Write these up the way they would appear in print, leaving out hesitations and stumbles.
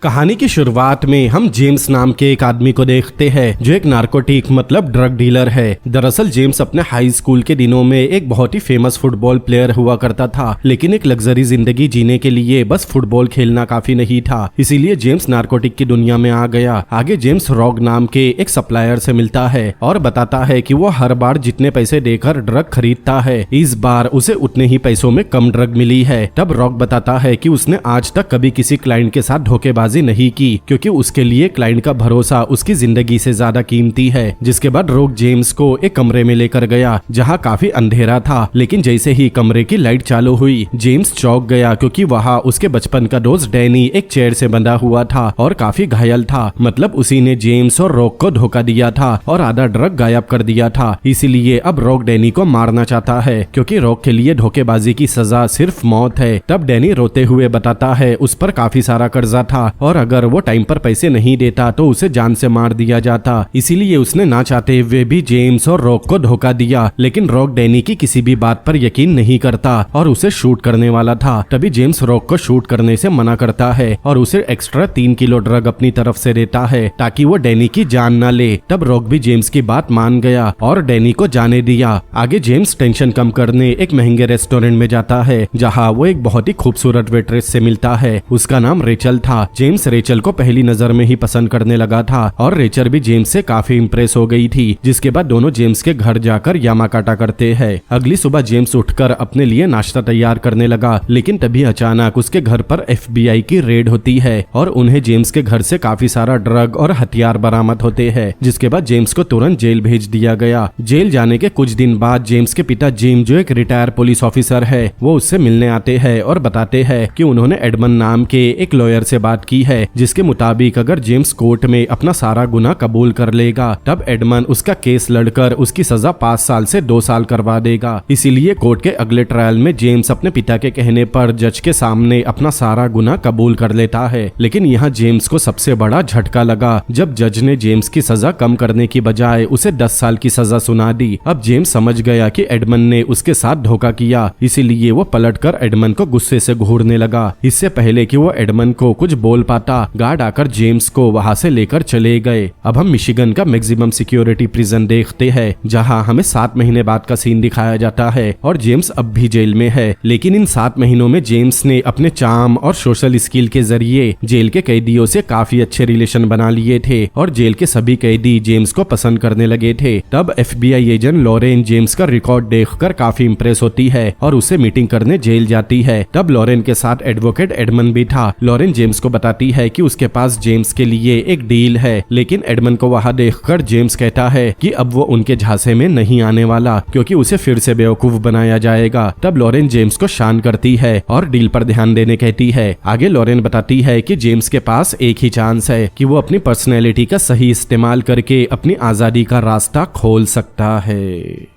कहानी की शुरुआत में हम जेम्स नाम के एक आदमी को देखते हैं जो एक नार्कोटिक मतलब ड्रग डीलर है। दरअसल जेम्स अपने हाई स्कूल के दिनों में एक बहुत ही फेमस फुटबॉल प्लेयर हुआ करता था, लेकिन एक लग्जरी जिंदगी जीने के लिए बस फुटबॉल खेलना काफी नहीं था, इसीलिए जेम्स नार्कोटिक की दुनिया में आ गया। आगे जेम्स रॉग नाम के एक सप्लायर से मिलता है और बताता है कि वो हर बार जितने पैसे देकर ड्रग खरीदता है, इस बार उसे उतने ही पैसों में कम ड्रग मिली है। तब रॉग बताता है कि उसने आज तक कभी किसी क्लाइंट के साथ धोखेबाजी नहीं की, क्योंकि उसके लिए क्लाइंट का भरोसा उसकी जिंदगी से ज्यादा कीमती है। जिसके बाद रॉग जेम्स को एक कमरे में लेकर गया जहां काफी अंधेरा था, लेकिन जैसे ही कमरे की लाइट चालू हुई जेम्स चौंक गया, क्योंकि वहां उसके बचपन का दोस्त डैनी एक चेयर से बंधा हुआ था और काफी घायल था। मतलब उसी ने जेम्स और रॉग को धोखा दिया था और आधा ड्रग गायब कर दिया था। इसीलिए अब रॉग डैनी को मारना चाहता है, क्योंकि रॉग के लिए धोखेबाजी की सजा सिर्फ मौत है। तब डैनी रोते हुए बताता है उस पर काफी सारा कर्जा था और अगर वो टाइम पर पैसे नहीं देता तो उसे जान से मार दिया जाता। इसीलिए उसने ना चाहते हुए भी जेम्स और रॉग को धोखा दिया, लेकिन रॉग डैनी की किसी भी बात पर यकीन नहीं करता और उसे शूट करने वाला था। तभी जेम्स रॉग को शूट करने से मना करता है और उसे एक्स्ट्रा 3 किलो ड्रग अपनी तरफ से देता है ताकि वो डैनी की जान ना ले। तब रॉग भी जेम्स की बात मान गया और डैनी को जाने दिया। आगे जेम्स टेंशन कम करने एक महंगे रेस्टोरेंट में जाता है जहाँ वो एक बहुत ही खूबसूरत वेट्रेस से मिलता है। उसका नाम रेचल था। जेम्स रेचल को पहली नजर में ही पसंद करने लगा था और रेचल भी जेम्स से काफी इम्प्रेस हो गई थी। जिसके बाद दोनों जेम्स के घर जाकर यामाकाटा करते हैं। अगली सुबह जेम्स उठकर अपने लिए नाश्ता तैयार करने लगा, लेकिन तभी अचानक उसके घर पर FBI की रेड होती है और उन्हें जेम्स के घर से काफी सारा ड्रग और हथियार बरामद होते हैं। जिसके बाद जेम्स को तुरंत जेल भेज दिया गया। जेल जाने के कुछ दिन बाद जेम्स के पिता जिम, जो एक रिटायर पुलिस ऑफिसर है, वो उससे मिलने आते हैं और बताते हैं कि उन्होंने एडमन नाम के एक लॉयर से बात की है, जिसके मुताबिक अगर जेम्स कोर्ट में अपना सारा गुनाह कबूल कर लेगा तब एडमन उसका केस लड़कर उसकी सजा 5 साल से 2 साल करवा देगा। इसीलिए कोर्ट के अगले ट्रायल में जेम्स अपने पिता के कहने पर जज के सामने अपना सारा गुनाह कबूल कर लेता है। लेकिन यहाँ जेम्स को सबसे बड़ा झटका लगा जब जज ने जेम्स की सजा कम करने की बजाय उसे 10 साल की सजा सुना दी। अब जेम्स समझ गया कि एडमन ने उसके साथ धोखा किया, इसीलिए वो पलटकर एडमन को गुस्से से घूरने लगा। इससे पहले कि वो एडमन को कुछ बोल पाता, गार्ड आकर जेम्स को वहां से लेकर चले गए। अब हम मिशिगन का मैक्सिमम सिक्योरिटी प्रिजन देखते हैं, जहां हमें 7 महीने बाद का सीन दिखाया जाता है और जेम्स अब भी जेल में है। लेकिन इन 7 महीनों में जेम्स ने अपने चार्म और सोशल स्किल के जरिए जेल के कैदियों से काफी अच्छे रिलेशन बना लिए थे और जेल के सभी कैदी जेम्स को पसंद करने लगे थे। तब FBI एजेंट लॉरेन जेम्स का रिकॉर्ड देखकर काफी इंप्रेस होती है और उसे मीटिंग करने जेल जाती है। तब लॉरेन के साथ एडवोकेट एडमन भी था। लॉरेन जेम्स को बताती है कि उसके पास जेम्स के लिए एक डील है, लेकिन एडमन को वहां देखकर जेम्स कहता है कि अब वो उनके झांसे में नहीं आने वाला, क्योंकि उसे फिर से बेवकूफ बनाया जाएगा। तब लॉरेन जेम्स को शांत करती है और डील पर ध्यान देने कहती है। आगे लॉरेन बताती है कि जेम्स के पास एक ही चांस है कि वो अपनी पर्सनैलिटी का सही इस्तेमाल करके अपनी आजादी का रास्ता खोल सकता है।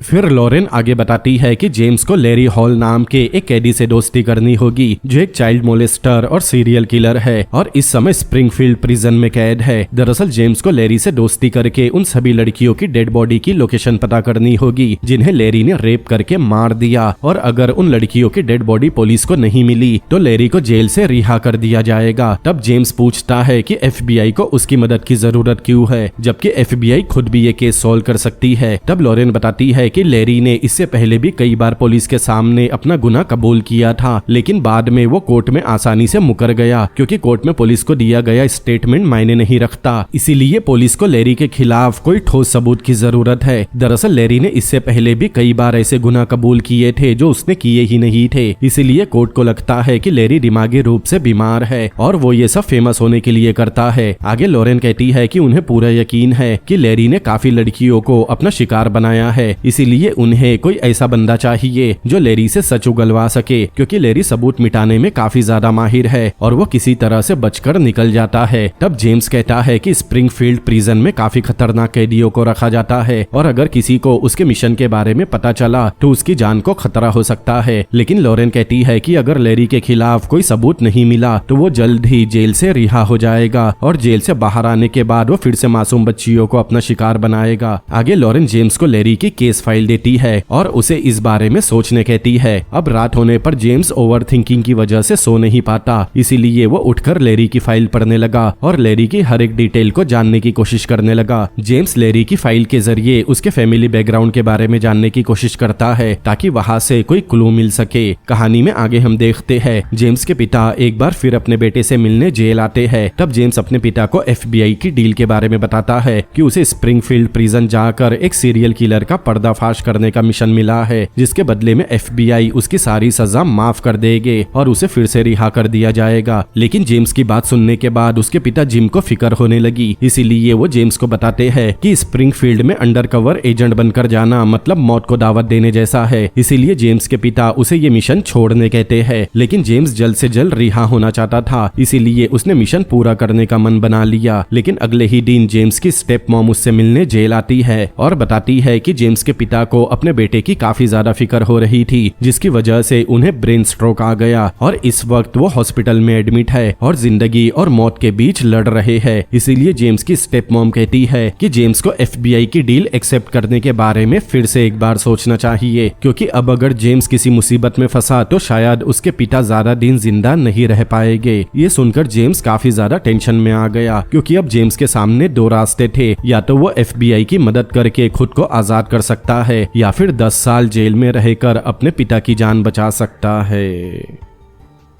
फिर लॉरेन आगे बताती है कि जेम्स को लैरी हॉल नाम के एक कैदी से दोस्ती करनी होगी, जो एक चाइल्ड मोलेस्टर और सीरियल किलर है और इस समय स्प्रिंगफील्ड प्रिजन में कैद है। दरअसल जेम्स को लैरी से दोस्ती करके उन सभी लड़कियों की डेड बॉडी की लोकेशन पता करनी होगी जिन्हें लैरी ने रेप करके मार दिया, और अगर उन लड़कियों की डेड बॉडी पुलिस को नहीं मिली तो लैरी को जेल से रिहा कर दिया जाएगा। तब जेम्स पूछता है कि FBI को उसकी मदद की जरूरत क्यों है, जबकि FBI खुद भी ये केस सॉल्व कर सकती है। तब लॉरेन बताती है कि लैरी ने इससे पहले भी कई बार पुलिस के सामने अपना गुनाह कबूल किया था, लेकिन बाद में वो कोर्ट में आसानी से मुकर गया, क्योंकि कोर्ट में पुलिस को दिया गया स्टेटमेंट मायने नहीं रखता। इसीलिए पुलिस को लैरी के खिलाफ कोई ठोस सबूत की जरूरत है। दरअसल लैरी ने इससे पहले भी कई बार ऐसे गुनाह कबूल किए थे जो उसने किए ही नहीं थे। इसीलिए कोर्ट को लगता है कि लैरी दिमागी रूप से बीमार है और वो ये सब फेमस होने के लिए करता है। आगे लॉरेन कहती है कि उन्हें पूरा यकीन है कि लैरी ने काफी लड़कियों को अपना शिकार बनाया है, इसीलिए उन्हें कोई ऐसा बंदा चाहिए जो लैरी से सच उगलवा सके, क्योंकि लैरी सबूत मिटाने में काफी ज्यादा माहिर है और वो किसी तरह से बचकर निकल जाता है। तब जेम्स कहता है कि स्प्रिंगफील्ड प्रिजन में काफी खतरनाक कैदियों को रखा जाता है और अगर किसी को उसके मिशन के बारे में पता चला तो उसकी जान को खतरा हो सकता है। लेकिन लॉरेन कहती है कि अगर लैरी के खिलाफ कोई सबूत नहीं मिला तो वो जल्द ही जेल से रिहा हो जाएगा और जेल से बाहर आने के बाद वो फिर से मासूम बच्चियों को अपना शिकार बनाएगा। आगे लॉरेन जेम्स को लैरी की केस फाइल देती है और उसे इस बारे में सोचने कहती है। अब रात होने पर जेम्स ओवर थिंकिंग की वजह से सो नहीं पाता, इसीलिए वो उठकर लैरी की फाइल पढ़ने लगा और लैरी की हर एक डिटेल को जानने की कोशिश करने लगा। जेम्स लैरी की फाइल के जरिए उसके फैमिली बैकग्राउंड के बारे में जानने की कोशिश करता है ताकि वहां से कोई क्लू मिल सके। कहानी में आगे हम देखते हैं जेम्स के पिता एक बार फिर अपने बेटे से मिलने जेल आते हैं। तब जेम्स अपने पिता को FBI की डील के बारे में बताता है कि उसे स्प्रिंगफील्ड प्रिजन जाकर एक सीरियल किलर का पर्दाफाश करने का मिशन मिला है, जिसके बदले में FBI उसकी सारी सजा माफ कर देंगे और उसे फिर से रिहा कर दिया जाएगा। लेकिन जेम्स की बात सुनने के बाद उसके पिता जिम को फिक्र होने लगी, इसीलिए वो जेम्स को बताते हैं कि स्प्रिंगफील्ड में अंडरकवर एजेंट बनकर जाना मतलब मौत को दावत देने जैसा है। इसीलिए जेम्स के पिता उसे ये मिशन छोड़ने कहते हैं, लेकिन जेम्स जल्द से जल्द रिहा होना चाहता था, इसीलिए उसने मिशन पूरा करने का मन बना लिया। लेकिन अगले ही दिन जेम्स की स्टेप मॉम उससे मिलने जेल आती है और बताती है कि जेम्स के पिता को अपने बेटे की काफी ज्यादा फिक्र हो रही थी, जिसकी वजह से उन्हें ब्रेन स्ट्रोक आ गया और इस वक्त वो हॉस्पिटल में एडमिट है और जिंदगी और मौत के बीच लड़ रहे हैं। इसीलिए जेम्स की स्टेप मॉम कहती है कि जेम्स को FBI की डील एक्सेप्ट करने के बारे में फिर से एक बार सोचना चाहिए, क्योंकि अब अगर जेम्स किसी मुसीबत में फंसा तो शायद उसके पिता ज्यादा दिन जिंदा नहीं रह पाएंगे। ये सुनकर जेम्स काफी ज्यादा टेंशन में आ गया, क्योंकि अब जेम्स के सामने दो रास्ते थे, या तो वो FBI की मदद करके खुद को आजाद कर सकता है या फिर 10 साल जेल में रहकर अपने पिता की जान बचा सकता है।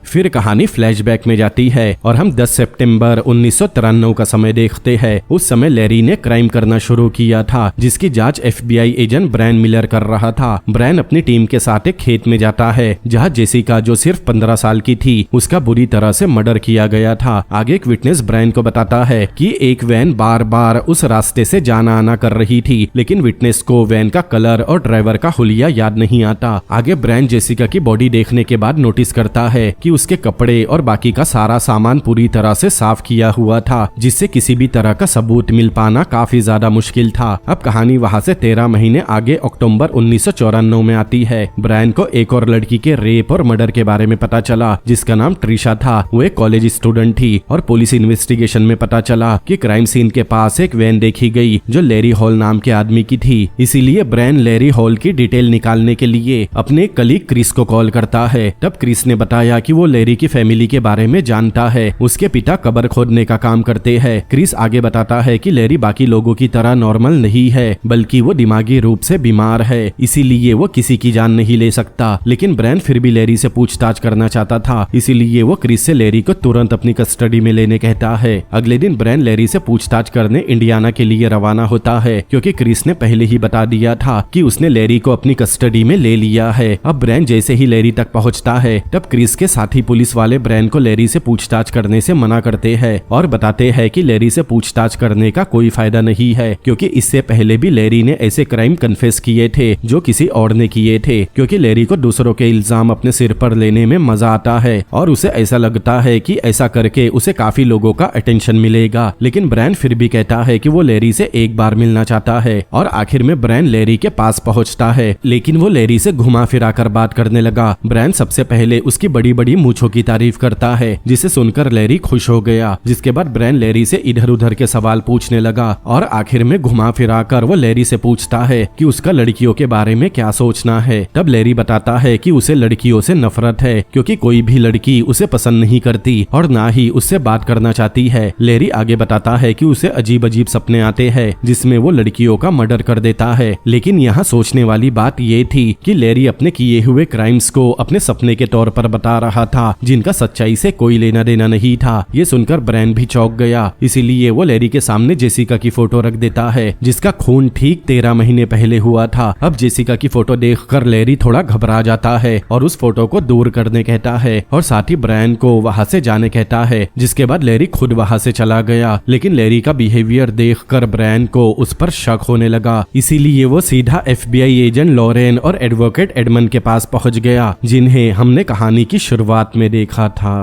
फिर कहानी फ्लैशबैक में जाती है और हम 10 सितंबर 1993 का समय देखते हैं। उस समय लैरी ने क्राइम करना शुरू किया था, जिसकी जांच FBI एजेंट ब्रायन मिलर कर रहा था। ब्रायन अपनी टीम के साथ एक खेत में जाता है जहां जेसिका, जो सिर्फ 15 साल की थी, उसका बुरी तरह से मर्डर किया गया था। आगे एक विटनेस ब्रायन को बताता है कि एक वैन बार बार उस रास्ते से जाना आना कर रही थी, लेकिन विटनेस को वैन का कलर और ड्राइवर का हुलिया याद नहीं आता। आगे ब्रायन जेसिका की बॉडी देखने के बाद नोटिस करता है कि उसके कपड़े और बाकी का सारा सामान पूरी तरह से साफ किया हुआ था, जिससे किसी भी तरह का सबूत मिल पाना काफी ज्यादा मुश्किल था। अब कहानी वहां से 13 महीने आगे अक्टूबर 1994 में आती है। ब्रायन को एक और लड़की के रेप और मर्डर के बारे में पता चला, जिसका नाम ट्रिशा था। वो एक कॉलेज स्टूडेंट थी और पुलिस इन्वेस्टिगेशन में पता चला कि क्राइम सीन के पास एक वैन देखी गई जो लैरी हॉल नाम के आदमी की थी। इसीलिए ब्रायन लैरी हॉल की डिटेल निकालने के लिए अपने कलीग क्रिस को कॉल करता है। तब क्रिस ने बताया कि वो लैरी की फैमिली के बारे में जानता है। उसके पिता कब्र खोदने का काम करते हैं। क्रिस आगे बताता है कि लैरी बाकी लोगों की तरह नॉर्मल नहीं है, बल्कि वो दिमागी रूप से बीमार है, इसीलिए वो किसी की जान नहीं ले सकता। लेकिन ब्रायन फिर भी लैरी से पूछताछ करना चाहता था, इसीलिए वो क्रिस से लैरी को तुरंत अपनी कस्टडी में लेने कहता है। अगले दिन ब्रायन लैरी से पूछताछ करने इंडियाना के लिए रवाना होता है, क्योंकि क्रिस ने पहले ही बता दिया था कि उसने लैरी को अपनी कस्टडी में ले लिया है। अब ब्रायन जैसे ही लैरी तक पहुंचता है, तब क्रिस के साथी पुलिस वाले ब्रायन को लैरी से पूछताछ करने से मना करते हैं और बताते हैं कि लैरी से पूछताछ करने का कोई फायदा नहीं है, क्योंकि इससे पहले भी लैरी ने ऐसे क्राइम कन्फेस किए थे जो किसी और ने किए थे। क्योंकि लैरी को दूसरों के इल्जाम अपने सिर पर लेने में मजा आता है और उसे ऐसा लगता है कि ऐसा करके उसे काफी लोगों का अटेंशन मिलेगा। लेकिन ब्रायन फिर भी कहता है कि वो लैरी से एक बार मिलना चाहता है और आखिर में ब्रायन लैरी के पास पहुंचता है, लेकिन वो लैरी से घुमा फिरा कर बात करने लगा। ब्रायन सबसे पहले उसकी बड़ी बड़ी मूंछों की तारीफ करता है, जिसे सुनकर लैरी खुश हो गया। जिसके बाद ब्रायन लैरी से इधर उधर के सवाल पूछने लगा और आखिर में घुमा फिरा कर वो लैरी से पूछता है कि उसका लड़कियों के बारे में क्या सोचना है। तब लैरी बताता है कि उसे लड़कियों से नफरत है, क्योंकि कोई भी लड़की उसे पसंद नहीं करती और ना ही उससे बात करना चाहती है। लैरी आगे बताता है कि उसे अजीब अजीब सपने आते हैं जिसमें वो लड़कियों का मर्डर कर देता है। लेकिन यहाँ सोचने वाली बात ये थी कि लैरी अपने किए हुए क्राइम्स को अपने सपने के तौर पर बता रहा था, जिनका सच्चाई से कोई लेना देना नहीं था। ये सुनकर ब्रायन भी चौंक गया, इसीलिए वो लैरी के सामने जेसिका की फोटो रख देता है, जिसका खून ठीक 13 महीने पहले हुआ था। अब जेसिका की फोटो देखकर लैरी थोड़ा घबरा जाता है और उस फोटो को दूर करने कहता है और साथ ही ब्रायन को वहां से जाने कहता है। जिसके बाद लैरी खुद वहां से चला गया, लेकिन लैरी का बिहेवियर देखकर ब्रायन को उस पर शक होने लगा, इसीलिए वो सीधा FBI एजेंट लॉरेन और एडवोकेट एडमंड के पास पहुंच गया, जिन्हें हमने कहानी की शुरुआत में देखा था।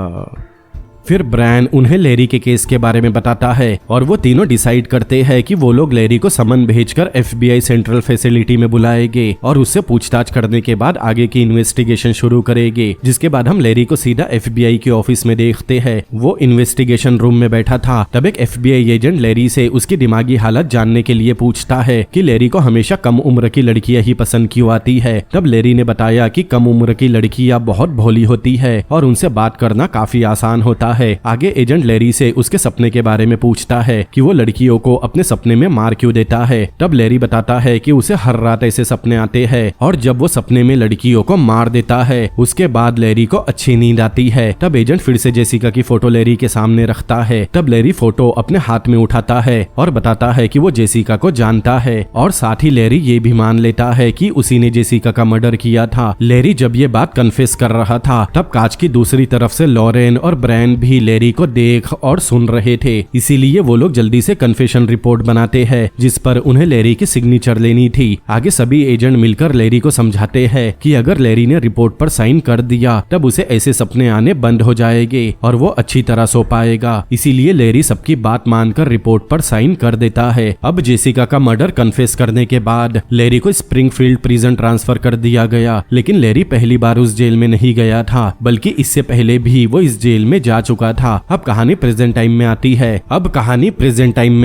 फिर ब्रायन उन्हें लेरी के केस के बारे में बताता है और वो तीनों डिसाइड करते हैं कि वो लोग लेरी को समन भेजकर FBI सेंट्रल फैसिलिटी में बुलाएंगे और उससे पूछताछ करने के बाद आगे की इन्वेस्टिगेशन शुरू करेंगे। जिसके बाद हम लेरी को सीधा FBI के ऑफिस में देखते हैं। वो इन्वेस्टिगेशन रूम में बैठा था। तब एक FBI एजेंट लेरी से उसकी दिमागी हालत जानने के लिए पूछता है कि लेरी को हमेशा कम उम्र की लड़कियां ही पसंद क्यों आती है। तब लेरी ने बताया कि कम उम्र की लड़कियां बहुत भोली होती है और उनसे बात करना काफी आसान होता है। आगे एजेंट लेरी से उसके सपने के बारे में पूछता है कि वो लड़कियों को अपने सपने में मार क्यों देता है। तब लेरी बताता है कि उसे हर रात ऐसे सपने आते हैं और जब वो सपने में लड़कियों को मार देता है उसके बाद लेरी को अच्छी नींद आती है। तब एजेंट फिर से जेसिका की फोटो लेरी के सामने रखता है। तब लेरी फोटो अपने हाथ में उठाता है और बताता है कि वो जेसिका को जानता है और साथ ही लेरी ये भी मान लेता है कि उसी ने जेसिका का मर्डर किया था। लेरी जब ये बात कन्फेस कर रहा था तब कांच की दूसरी तरफ से लॉरेन और ब्रायन भी लेरी को देख और सुन रहे थे। इसीलिए वो लोग जल्दी से कन्फेशन रिपोर्ट बनाते हैं जिस पर उन्हें लेरी की सिग्नेचर लेनी थी। आगे सभी एजेंट मिलकर लेरी को समझाते हैं कि अगर लेरी ने रिपोर्ट पर साइन कर दिया तब उसे ऐसे सपने आने बंद हो जाएंगे और वो अच्छी तरह सो पाएगा। इसीलिए लेरी सबकी बात मानकर रिपोर्ट पर साइन कर देता है। अब जेसिका का मर्डर कन्फेस करने के बाद लेरी को स्प्रिंगफील्ड प्रिजन ट्रांसफर कर दिया गया। लेकिन लेरी पहली बार उस जेल में नहीं गया था बल्कि इससे पहले भी वो इस जेल में जा चुका था। अब कहानी प्रेजेंट टाइम में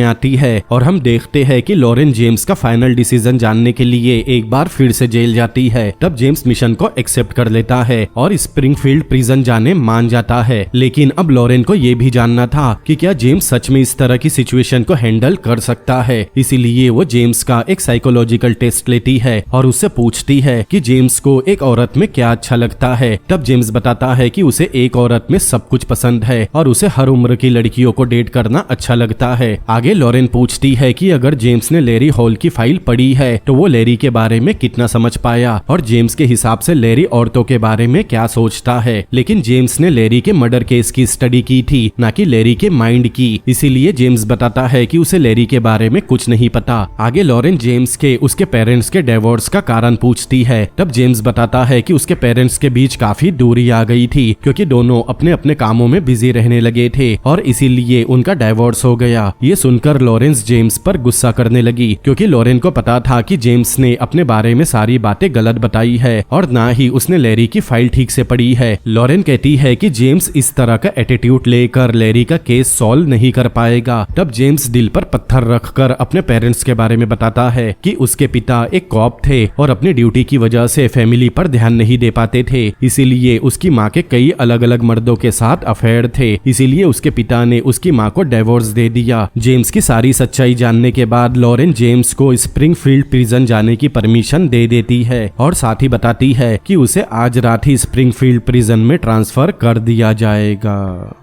आती है और हम देखते हैं कि लॉरेन जेम्स का फाइनल डिसीजन जानने के लिए एक बार फिर से जेल जाती है। तब जेम्स मिशन को एक्सेप्ट कर लेता है और स्प्रिंगफील्ड प्रिजन जाने मान जाता है। लेकिन अब लॉरेन को ये भी जानना था कि क्या जेम्स सच में इस तरह की सिचुएशन को हैंडल कर सकता है। इसीलिए वो जेम्स का एक साइकोलॉजिकल टेस्ट लेती है और उससे पूछती है कि जेम्स को एक औरत में क्या अच्छा लगता है। तब जेम्स बताता है कि उसे एक औरत में सब कुछ पसंद है और उसे हर उम्र की लड़कियों को डेट करना अच्छा लगता है। आगे लॉरेन पूछती है कि अगर जेम्स ने लेरी हॉल की फाइल पढ़ी है तो वो लेरी के बारे में कितना समझ पाया और जेम्स के हिसाब से लेरी औरतों के बारे में क्या सोचता है। लेकिन जेम्स ने लेरी के मर्डर केस की स्टडी की थी न कि लेरी के माइंड की। इसीलिए जेम्स बताता है कि उसे लेरी के बारे में कुछ नहीं पता। आगे लॉरेन जेम्स के उसके पेरेंट्स के डिवोर्स का कारण पूछती है। तब जेम्स बताता है कि उसके पेरेंट्स के बीच काफी दूरी आ गई थी क्योंकि दोनों अपने अपने कामों में बिजी रहने लगे थे और इसीलिए उनका डिवोर्स हो गया। ये सुनकर लॉरेंस जेम्स पर गुस्सा करने लगी क्योंकि लॉरेन को पता था कि जेम्स ने अपने बारे में सारी बातें गलत बताई है और ना ही उसने लेरी की फाइल ठीक से पढ़ी है। लॉरेन कहती है कि जेम्स इस तरह का एटीट्यूड लेकर लेरी का केस सॉल्व नहीं कर पाएगा। तब जेम्स दिल पर पत्थर रखकर अपने पेरेंट्स के बारे में बताता है कि उसके पिता एक कॉप थे और अपनी ड्यूटी की वजह से फैमिली पर ध्यान नहीं दे पाते थे। इसीलिए उसकी माँ के कई अलग अलग मर्दों के साथ अफेयर थे। इसीलिए उसके पिता ने उसकी माँ को डिवोर्स दे दिया। जेम्स की सारी सच्चाई जानने के बाद लॉरेन जेम्स को स्प्रिंगफील्ड प्रिजन जाने की परमिशन दे देती है और साथ ही बताती है कि उसे आज रात ही स्प्रिंगफील्ड प्रिजन में ट्रांसफर कर दिया जाएगा।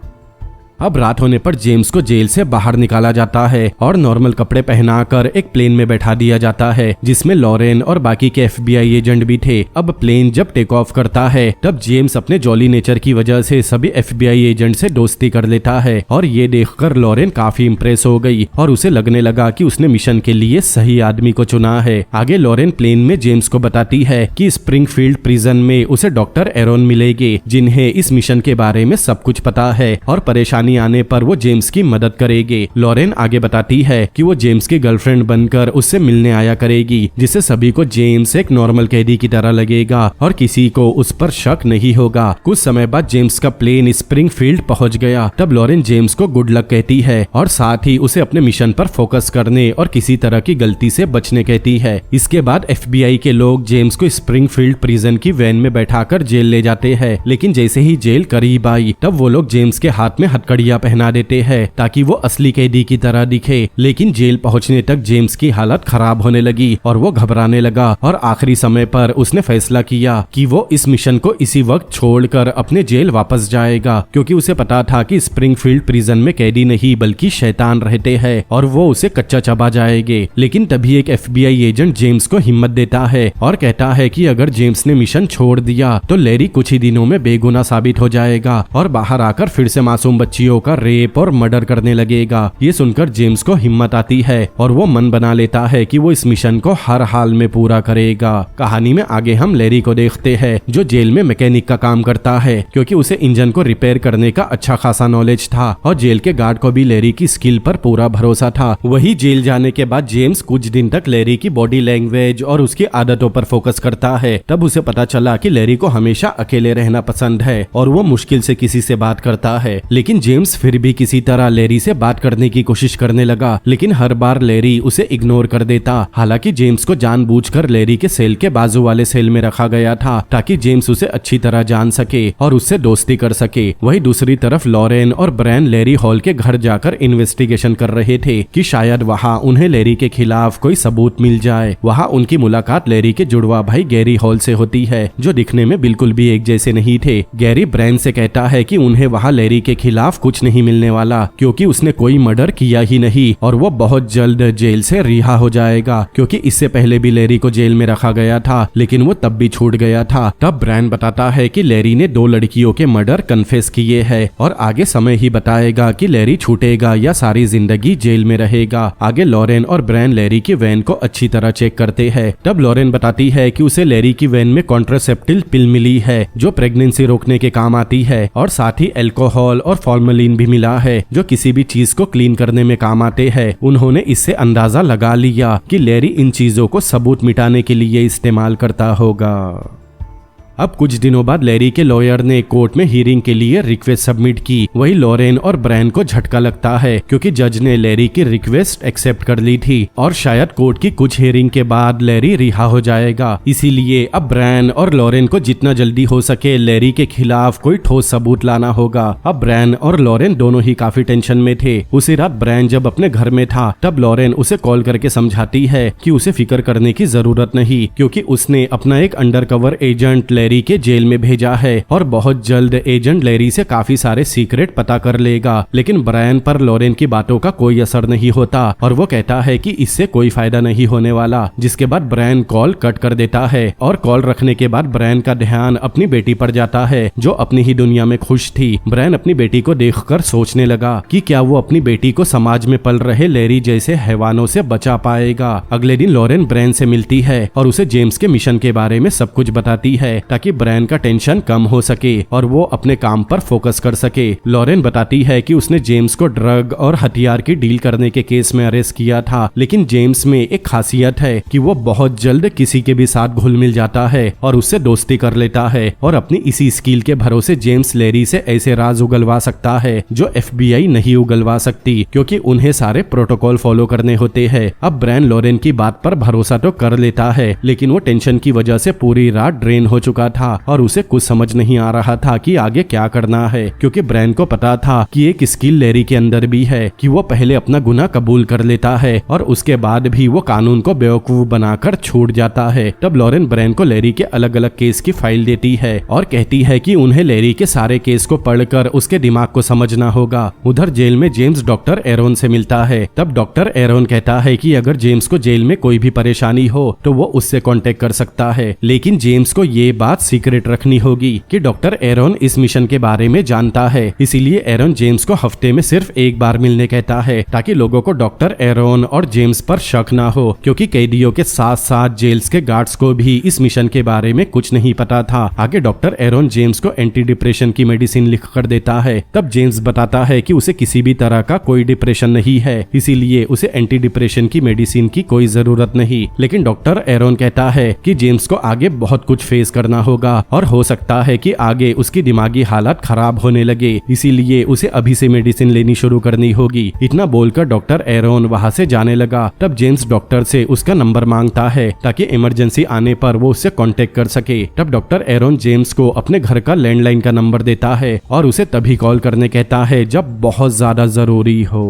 अब रात होने पर जेम्स को जेल से बाहर निकाला जाता है और नॉर्मल कपड़े पहनाकर एक प्लेन में बैठा दिया जाता है जिसमें लॉरेन और बाकी के FBI एजेंट भी थे। अब प्लेन जब टेक ऑफ करता है तब जेम्स अपने जॉली नेचर की वजह से सभी FBI एजेंट से दोस्ती कर लेता है और ये देखकर लॉरेन काफी इम्प्रेस हो गई और उसे लगने लगा कि उसने मिशन के लिए सही आदमी को चुना है। आगे लॉरेन प्लेन में जेम्स को बताती है कि स्प्रिंगफील्ड प्रिजन में उसे डॉक्टर एरोन मिलेंगे जिन्हें इस मिशन के बारे में सब कुछ पता है और परेशानी आने पर वो जेम्स की मदद करेंगे। लॉरेन आगे बताती है कि वो जेम्स की गर्लफ्रेंड बनकर उससे मिलने आया करेगी जिससे सभी को जेम्स एक नॉर्मल कैदी की तरह लगेगा और किसी को उस पर शक नहीं होगा। कुछ समय बाद जेम्स का प्लेन स्प्रिंगफील्ड पहुंच गया। तब लॉरेन जेम्स को गुड लक कहती है और साथ ही उसे अपने मिशन पर फोकस करने और किसी तरह की गलती से बचने कहती है। इसके बाद FBI के लोग जेम्स को स्प्रिंगफील्ड प्रिजन की वैन में बैठाकर जेल ले जाते हैं। लेकिन जैसे ही जेल करीब आई तब वो लोग जेम्स के हाथ में हथकड़ियां पहना देते हैं ताकि वो असली कैदी की तरह दिखे। लेकिन जेल पहुंचने तक जेम्स की हालत खराब होने लगी और वो घबराने लगा और आखिरी समय पर उसने फैसला किया कि वो इस मिशन को इसी वक्त छोड़कर अपने जेल वापस जाएगा क्योंकि उसे पता था कि स्प्रिंगफील्ड प्रिजन में कैदी नहीं बल्कि शैतान रहते हैं और वो उसे कच्चा चबा जाएंगे। लेकिन तभी एक FBI एजेंट जेम्स को हिम्मत देता है और कहता है कि अगर जेम्स ने मिशन छोड़ दिया तो लेरी कुछ ही दिनों में बेगुनाह साबित हो जाएगा और बाहर आकर फिर से मासूम बच्चियों लड़कियों का रेप और मर्डर करने लगेगा। ये सुनकर जेम्स को हिम्मत आती है और वो मन बना लेता है कि वो इस मिशन को हर हाल में पूरा करेगा। कहानी में आगे हम लैरी को देखते हैं, जो जेल में मैकेनिक का काम करता है, क्योंकि उसे इंजन को रिपेयर करने का अच्छा खासा नॉलेज था और जेल के गार्ड को भी लैरी की स्किल पर पूरा भरोसा था। वही जेल जाने के बाद जेम्स कुछ दिन तक लैरी की बॉडी लैंग्वेज और उसकी आदतों पर फोकस करता है। तब उसे पता चला कि लैरी को हमेशा अकेले रहना पसंद है और वो मुश्किल से किसी से बात करता है। लेकिन जेम्स फिर भी किसी तरह लैरी से बात करने की कोशिश करने लगा, लेकिन हर बार लैरी उसे इग्नोर कर देता। हालांकि जेम्स को जानबूझकर लैरी के सेल के बाजू वाले सेल में रखा गया था ताकि जेम्स उसे अच्छी तरह जान सके और उससे दोस्ती कर सके। वही दूसरी तरफ लॉरेन और ब्रैन लैरी हॉल के घर जाकर इन्वेस्टिगेशन कर रहे थे कि शायद वहाँ उन्हें लैरी के खिलाफ कोई सबूत मिल जाए। वहाँ उनकी मुलाकात लैरी के जुड़वा भाई गैरी हॉल से होती है, जो दिखने में बिल्कुल भी एक जैसे नहीं थे। गैरी ब्रैन से कहता है कि उन्हें वहाँ लैरी के खिलाफ कुछ नहीं मिलने वाला, क्योंकि उसने कोई मर्डर किया ही नहीं और वो बहुत जल्द जेल से रिहा हो जाएगा, क्योंकि इससे पहले भी लैरी को जेल में रखा गया था, लेकिन वो तब भी छूट गया था। तब ब्रैन बताता है कि लैरी ने 2 लड़कियों के मर्डर कन्फेस किए हैं और आगे समय ही बताएगा कि लैरी छूटेगा या सारी जिंदगी जेल में रहेगा। आगे लॉरेन और ब्रैन लैरी की वैन को अच्छी तरह चेक करते हैं। तब लॉरेन बताती है कि उसे लैरी की वैन में कॉन्ट्रासेप्टिव पिल मिली है, जो प्रेगनेंसी रोकने के काम आती है, और साथ ही अल्कोहल और फॉर्मेलिन भी मिला है, जो किसी भी चीज को क्लीन करने में काम आते हैं। उन्होंने इससे अंदाजा लगा लिया कि लैरी इन चीजों को सबूत मिटाने के लिए इस्तेमाल करता होगा। अब कुछ दिनों बाद लैरी के लॉयर ने कोर्ट में हियरिंग के लिए रिक्वेस्ट सबमिट की। वही लॉरेन और ब्रैन को झटका लगता है, क्योंकि जज ने लैरी की रिक्वेस्ट एक्सेप्ट कर ली थी और शायद कोर्ट की कुछ हियरिंग के बाद लैरी रिहा हो जाएगा। इसीलिए अब ब्रैन और लॉरेन को जितना जल्दी हो सके लैरी के खिलाफ कोई ठोस सबूत लाना होगा। अब ब्रैन और लॉरेन दोनों ही काफी टेंशन में थे। उसी रात ब्रैन जब अपने घर में था, तब लॉरेन उसे कॉल करके समझाती है कि उसे फिक्र करने की जरूरत नहीं, क्योंकि उसने अपना एक अंडरकवर एजेंट लैरी के जेल में भेजा है और बहुत जल्द एजेंट लैरी से काफी सारे सीक्रेट पता कर लेगा। लेकिन ब्रायन पर लॉरेन की बातों का कोई असर नहीं होता और वो कहता है कि इससे कोई फायदा नहीं होने वाला। जिसके बाद ब्रायन कॉल कट कर देता है और कॉल रखने के बाद ब्रायन का ध्यान अपनी बेटी पर जाता है, जो अपनी ही दुनिया में खुश थी। ब्रायन अपनी बेटी को देखकर सोचने लगा कि क्या वो अपनी बेटी को समाज में पल रहे लैरी जैसे हैवानों से बचा पाएगा। अगले दिन लॉरेन ब्रायन से मिलती है और उसे जेम्स के मिशन के बारे में सब कुछ बताती है, ताकि ब्रायन का टेंशन कम हो सके और वो अपने काम पर फोकस कर सके। लॉरेन बताती है कि उसने जेम्स को ड्रग और हथियार की डील करने के केस में अरेस्ट किया था, लेकिन जेम्स में एक खासियत है कि वो बहुत जल्द किसी के भी साथ घुल मिल जाता है और उससे दोस्ती कर लेता है और अपनी इसी स्किल के भरोसे जेम्स लैरी से ऐसे राज उगलवा सकता है जो FBI नहीं उगलवा सकती, क्योंकि उन्हें सारे प्रोटोकॉल फॉलो करने होते हैं। अब ब्रायन लॉरेन की बात पर भरोसा तो कर लेता है, लेकिन वो टेंशन की वजह से पूरी रात ड्रेन हो चुका था और उसे कुछ समझ नहीं आ रहा था कि आगे क्या करना है, क्योंकि ब्रायन को पता था कि एक स्किल लैरी के अंदर भी है कि वो पहले अपना गुनाह कबूल कर लेता है और उसके बाद भी वो कानून को बेवकूफ बनाकर छूट जाता है। तब लॉरेन ब्रायन को लैरी के अलग अलग केस की फाइल देती है और कहती है कि उन्हें लैरी के सारे केस को पढ़कर उसके दिमाग को समझना होगा। उधर जेल में जेम्स डॉक्टर एरोन से मिलता है। तब डॉक्टर एरोन कहता है कि अगर जेम्स को जेल में कोई भी परेशानी हो तो वो उससे कांटेक्ट कर सकता है, लेकिन जेम्स को ये बात सीक्रेट रखनी होगी कि डॉक्टर एरोन इस मिशन के बारे में जानता है। इसीलिए एरोन जेम्स को हफ्ते में सिर्फ एक बार मिलने कहता है, ताकि लोगों को डॉक्टर एरोन और जेम्स पर शक ना हो, क्योंकि कैदियों के साथ साथ जेल्स के गार्ड्स को भी इस मिशन के बारे में कुछ नहीं पता था। आगे डॉक्टर एरोन जेम्स को एंटी डिप्रेशन की मेडिसिन लिख कर देता है। तब जेम्स बताता है कि उसे किसी भी तरह का कोई डिप्रेशन नहीं है, इसीलिए उसे एंटी डिप्रेशन की मेडिसिन की कोई जरूरत नहीं। लेकिन डॉक्टर एरोन कहता है कि जेम्स को आगे बहुत कुछ फेस करना होगा और हो सकता है कि आगे उसकी दिमागी हालत खराब होने लगे, इसीलिए उसे अभी से मेडिसिन लेनी शुरू करनी होगी। इतना बोलकर डॉक्टर एरोन वहां से जाने लगा। तब जेम्स डॉक्टर से उसका नंबर मांगता है ताकि इमरजेंसी आने पर वो उससे कांटेक्ट कर सके। तब डॉक्टर एरोन जेम्स को अपने घर का लैंडलाइन का नंबर देता है और उसे तभी कॉल करने कहता है जब बहुत ज्यादा जरूरी हो।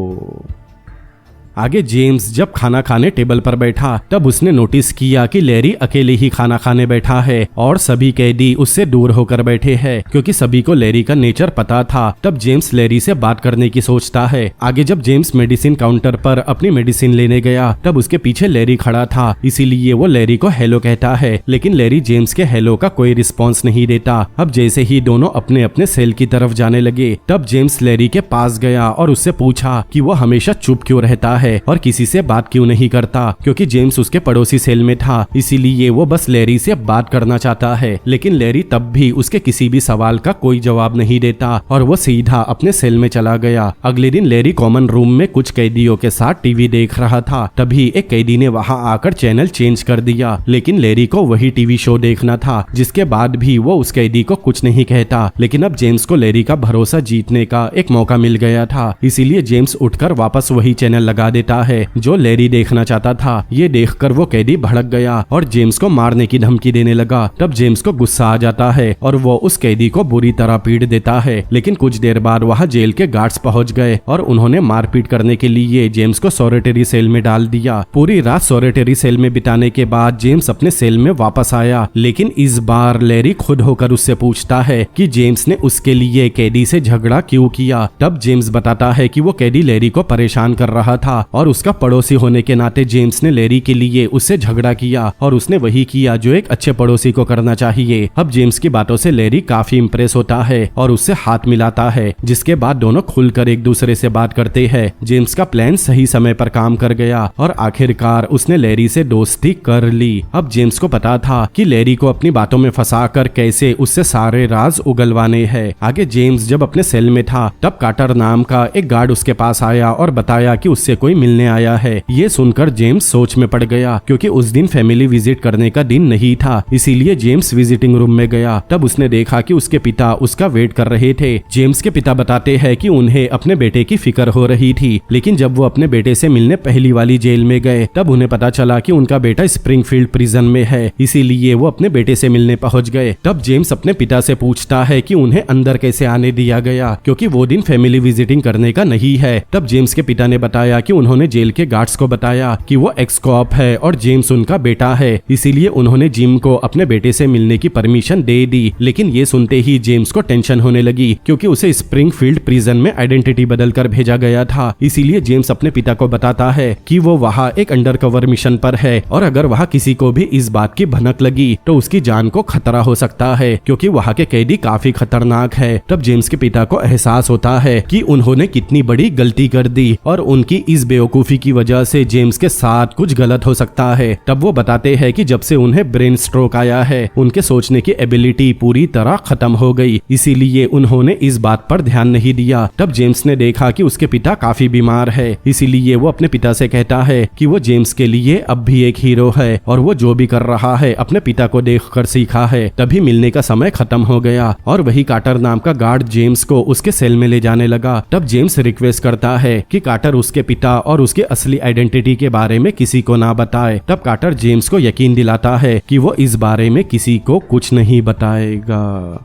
आगे जेम्स जब खाना खाने टेबल पर बैठा तब उसने नोटिस किया कि लैरी अकेले ही खाना खाने बैठा है और सभी कैदी उससे दूर होकर बैठे हैं क्योंकि सभी को लैरी का नेचर पता था। तब जेम्स लैरी से बात करने की सोचता है। आगे जब जेम्स मेडिसिन काउंटर पर अपनी मेडिसिन लेने गया तब उसके पीछे लैरी खड़ा था, इसीलिए वो लैरी को हेलो कहता है, लेकिन लैरी जेम्स के हेलो का कोई रिस्पॉन्स नहीं देता। अब जैसे ही दोनों अपने अपने सेल की तरफ जाने लगे तब जेम्स लैरी के पास गया और उससे पूछा कि वो हमेशा चुप क्यों रहता है और किसी से बात क्यों नहीं करता, क्योंकि जेम्स उसके पड़ोसी सेल में था, इसीलिए वो बस लैरी से बात करना चाहता है। लेकिन लैरी तब भी उसके किसी भी सवाल का कोई जवाब नहीं देता और वो सीधा अपने सेल में चला गया। अगले दिन लैरी कॉमन रूम में कुछ कैदियों के साथ टीवी देख रहा था, तभी एक कैदी ने वहां आकर चैनल चेंज कर दिया, लेकिन लैरी को वही टीवी शो देखना था। जिसके बाद भी वो उस कैदी को कुछ नहीं कहता। लेकिन अब जेम्स को लैरी का भरोसा जीतने का एक मौका मिल गया था, इसीलिए जेम्स उठकर वापस वही चैनल लगा देता है जो लैरी देखना चाहता था। ये देखकर वो कैदी भड़क गया और जेम्स को मारने की धमकी देने लगा। तब जेम्स को गुस्सा आ जाता है और वो उस कैदी को बुरी तरह पीट देता है। लेकिन कुछ देर बाद वहाँ जेल के गार्ड्स पहुंच गए और उन्होंने मारपीट करने के लिए जेम्स को सॉलिटरी सेल में डाल दिया। पूरी रात सॉलिटरी सेल में बिताने के बाद जेम्स अपने सेल में वापस आया, लेकिन इस बार लैरी खुद होकर उससे पूछता है कि जेम्स ने उसके लिए कैदी से झगड़ा क्यों किया। तब जेम्स बताता है कि वो कैदी लैरी को परेशान कर रहा था और उसका पड़ोसी होने के नाते जेम्स ने लैरी के लिए उससे झगड़ा किया और उसने वही किया जो एक अच्छे पड़ोसी को करना चाहिए। अब जेम्स की बातों से लैरी काफी इंप्रेस होता है और उससे हाथ मिलाता है, जिसके बाद दोनों खुलकर एक दूसरे से बात करते हैं। जेम्स का प्लान सही समय पर काम कर गया और आखिरकार उसने लैरी से दोस्ती कर ली। अब जेम्स को पता था कि लैरी को अपनी बातों में फंसाकर कैसे उससे सारे राज उगलवाने हैं। आगे जेम्स जब अपने सेल में था तब कार्टर नाम का एक गार्ड उसके पास आया और बताया कि उससे कोई मिलने आया है। ये सुनकर जेम्स सोच में पड़ गया, क्योंकि उस दिन फैमिली विजिट करने का दिन नहीं था, इसीलिए जेम्स विजिटिंग रूम में गया। तब उसने देखा कि उसके पिता उसका वेट कर रहे थे। जेम्स के पिता बताते हैं कि उन्हें अपने बेटे की फिक्र हो रही थी, लेकिन जब वो अपने बेटे से मिलने पहली वाली जेल में गए तब उन्हें पता चला कि उनका बेटा स्प्रिंगफील्ड प्रिजन में है, इसीलिए वो अपने बेटे से मिलने पहुंच गए। तब जेम्स अपने पिता से पूछता है कि उन्हें अंदर कैसे आने दिया गया, क्योंकि वो दिन फैमिली विजिटिंग करने का नहीं है। तब जेम्स के पिता ने बताया कि उन्होंने जेल के गार्ड्स को बताया कि वो एक्स कॉप है और जेम्स उनका बेटा है, इसीलिए उन्होंने जिम को अपने बेटे से मिलने की परमिशन दे दी। लेकिन ये सुनते ही जेम्स को टेंशन होने लगी, क्योंकि उसे स्प्रिंगफील्ड प्रिजन में आइडेंटिटी बदल कर भेजा गया था। इसीलिए जेम्स अपने पिता को बताता है कि वो वहाँ एक अंडरकवर मिशन पर है और अगर वहाँ किसी को भी इस बात की भनक लगी तो उसकी जान को खतरा हो सकता है, क्योंकि वहाँ के कैदी काफी खतरनाक है। तब जेम्स के पिता को एहसास होता है कि उन्होंने कितनी बड़ी गलती कर दी और उनकी इस बेवकूफी की वजह से जेम्स के साथ कुछ गलत हो सकता है। तब वो बताते हैं कि जब से उन्हें ब्रेन स्ट्रोक आया है उनके सोचने की एबिलिटी पूरी तरह खत्म हो गई, इसीलिए उन्होंने इस बात पर ध्यान नहीं दिया। तब जेम्स ने देखा कि उसके पिता काफी बीमार है, इसीलिए वो अपने पिता से कहता है कि वो जेम्स के लिए अब भी एक हीरो है और वो जो भी कर रहा है अपने पिता को देखकर सीखा है। तभी मिलने का समय खत्म हो गया और वही कार्टर नाम का गार्ड जेम्स को उसके सेल में ले जाने लगा। तब जेम्स रिक्वेस्ट करता है कि कार्टर उसके पिता और उसकी असली आइडेंटिटी के बारे में किसी को ना बताए। तब कार्टर जेम्स को यकीन दिलाता है कि वो इस बारे में किसी को कुछ नहीं बताएगा।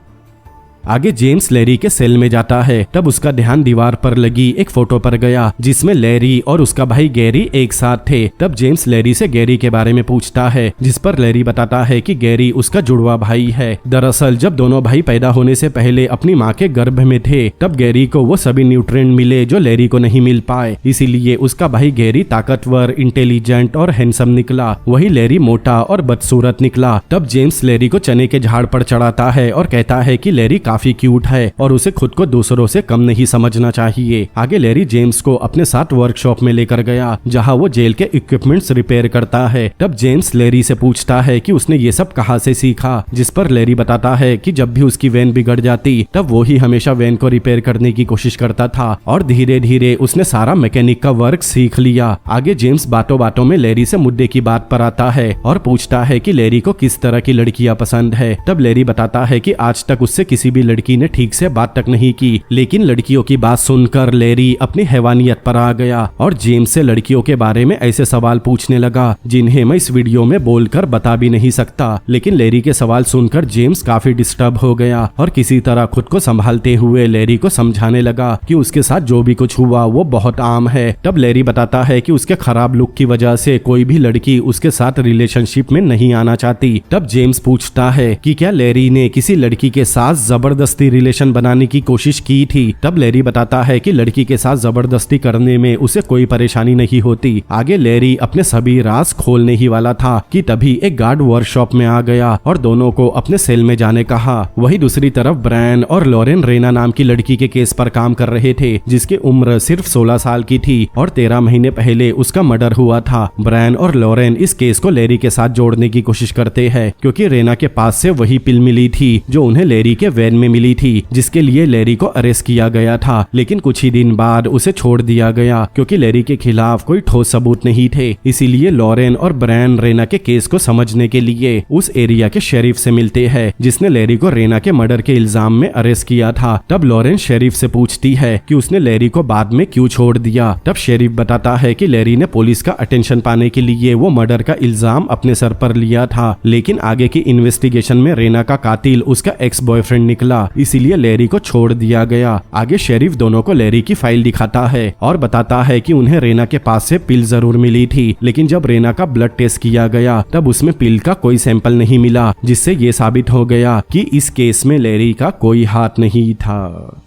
आगे जेम्स लैरी के सेल में जाता है। तब उसका ध्यान दीवार पर लगी एक फोटो पर गया जिसमें लैरी और उसका भाई गैरी एक साथ थे। तब जेम्स लैरी से गैरी के बारे में पूछता है, जिस पर लैरी बताता है कि गैरी उसका जुड़वा भाई है। दरअसल जब दोनों भाई पैदा होने से पहले अपनी माँ के गर्भ में थे तब गैरी को वो सभी न्यूट्रिएंट मिले जो लैरी को नहीं मिल पाए, इसीलिए उसका भाई गैरी ताकतवर, इंटेलिजेंट और हैंडसम निकला, वही लैरी मोटा और बदसूरत निकला। तब जेम्स लैरी को चने के झाड़ पर चढ़ाता है और कहता है कि लैरी काफी क्यूट है और उसे खुद को दूसरों से कम नहीं समझना चाहिए। आगे लैरी जेम्स को अपने साथ वर्कशॉप में लेकर गया जहां वो जेल के इक्विपमेंट्स रिपेयर करता है। तब जेम्स लैरी से पूछता है कि उसने ये सब कहां से सीखा, जिस पर लैरी बताता है कि जब भी उसकी वैन बिगड़ जाती तब वो ही हमेशा वैन को रिपेयर करने की कोशिश करता था और धीरे धीरे उसने सारा मैकेनिक का वर्क सीख लिया। आगे जेम्स बातों बातों में लैरी से मुद्दे की बात पर आता है और पूछता है कि लैरी को किस तरह की लड़कियां पसंद है। तब लैरी बताता है कि आज तक उससे किसी भी भी लड़की ने ठीक से बात तक नहीं की, लेकिन लड़कियों की बात सुनकर लैरी अपनी हैवानियत पर आ गया और जेम्स से लड़कियों के बारे में ऐसे सवाल पूछने लगा जिन्हें मैं इस वीडियो में बोलकर बता भी नहीं सकता। लेकिन लैरी के सवाल सुनकर जेम्स काफी डिस्टर्ब हो गया और किसी तरह खुद को संभालते हुए लैरी को समझाने लगा कि उसके साथ जो भी कुछ हुआ वो बहुत आम है। तब लैरी बताता है कि उसके खराब लुक की वजह से कोई भी लड़की उसके साथ रिलेशनशिप में नहीं आना चाहती। तब जेम्स पूछता है कि क्या लैरी ने किसी लड़की के साथ जबरदस्ती रिलेशन बनाने की कोशिश की थी। तब लैरी बताता है कि लड़की के साथ जबरदस्ती करने में उसे कोई परेशानी नहीं होती। आगे लैरी अपने सभी राज खोलने ही वाला था कि तभी एक गार्ड वर्कशॉप में आ गया और दोनों को अपने सेल में जाने कहा। वही दूसरी तरफ ब्रायन और लॉरेन रेना नाम की लड़की के केस पर काम कर रहे थे जिसकी उम्र सिर्फ 16 साल की थी और 13 महीने पहले उसका मर्डर हुआ था। ब्रायन और लॉरेन इस केस को लैरी के साथ जोड़ने की कोशिश करते हैं क्योंकि रेना के पास से वही पिल मिली थी जो उन्हें लैरी के वैन में मिली थी, जिसके लिए लैरी को अरेस्ट किया गया था। लेकिन कुछ ही दिन बाद उसे छोड़ दिया गया क्योंकि लैरी के खिलाफ कोई ठोस सबूत नहीं थे। इसीलिए लॉरेन और ब्रायन रेना के केस को समझने के लिए उस एरिया के शेरिफ से मिलते हैं जिसने लैरी को रेना के मर्डर के इल्जाम में अरेस्ट किया था। तब लॉरेन शेरिफ से पूछती है कि उसने लैरी को बाद में क्यों छोड़ दिया। तब शेरिफ बताता है कि लैरी ने पुलिस का अटेंशन पाने के लिए वो मर्डर का इल्जाम अपने सर पर लिया था, लेकिन आगे की इन्वेस्टिगेशन में रेना का कातिल उसका एक्स बॉयफ्रेंड निकला, इसीलिए लैरी को छोड़ दिया गया। आगे शेरिफ दोनों को लैरी की फाइल दिखाता है और बताता है कि उन्हें रेना के पास से पिल जरूर मिली थी, लेकिन जब रेना का ब्लड टेस्ट किया गया तब उसमें पिल का कोई सैंपल नहीं मिला, जिससे ये साबित हो गया कि इस केस में लैरी का कोई हाथ नहीं था।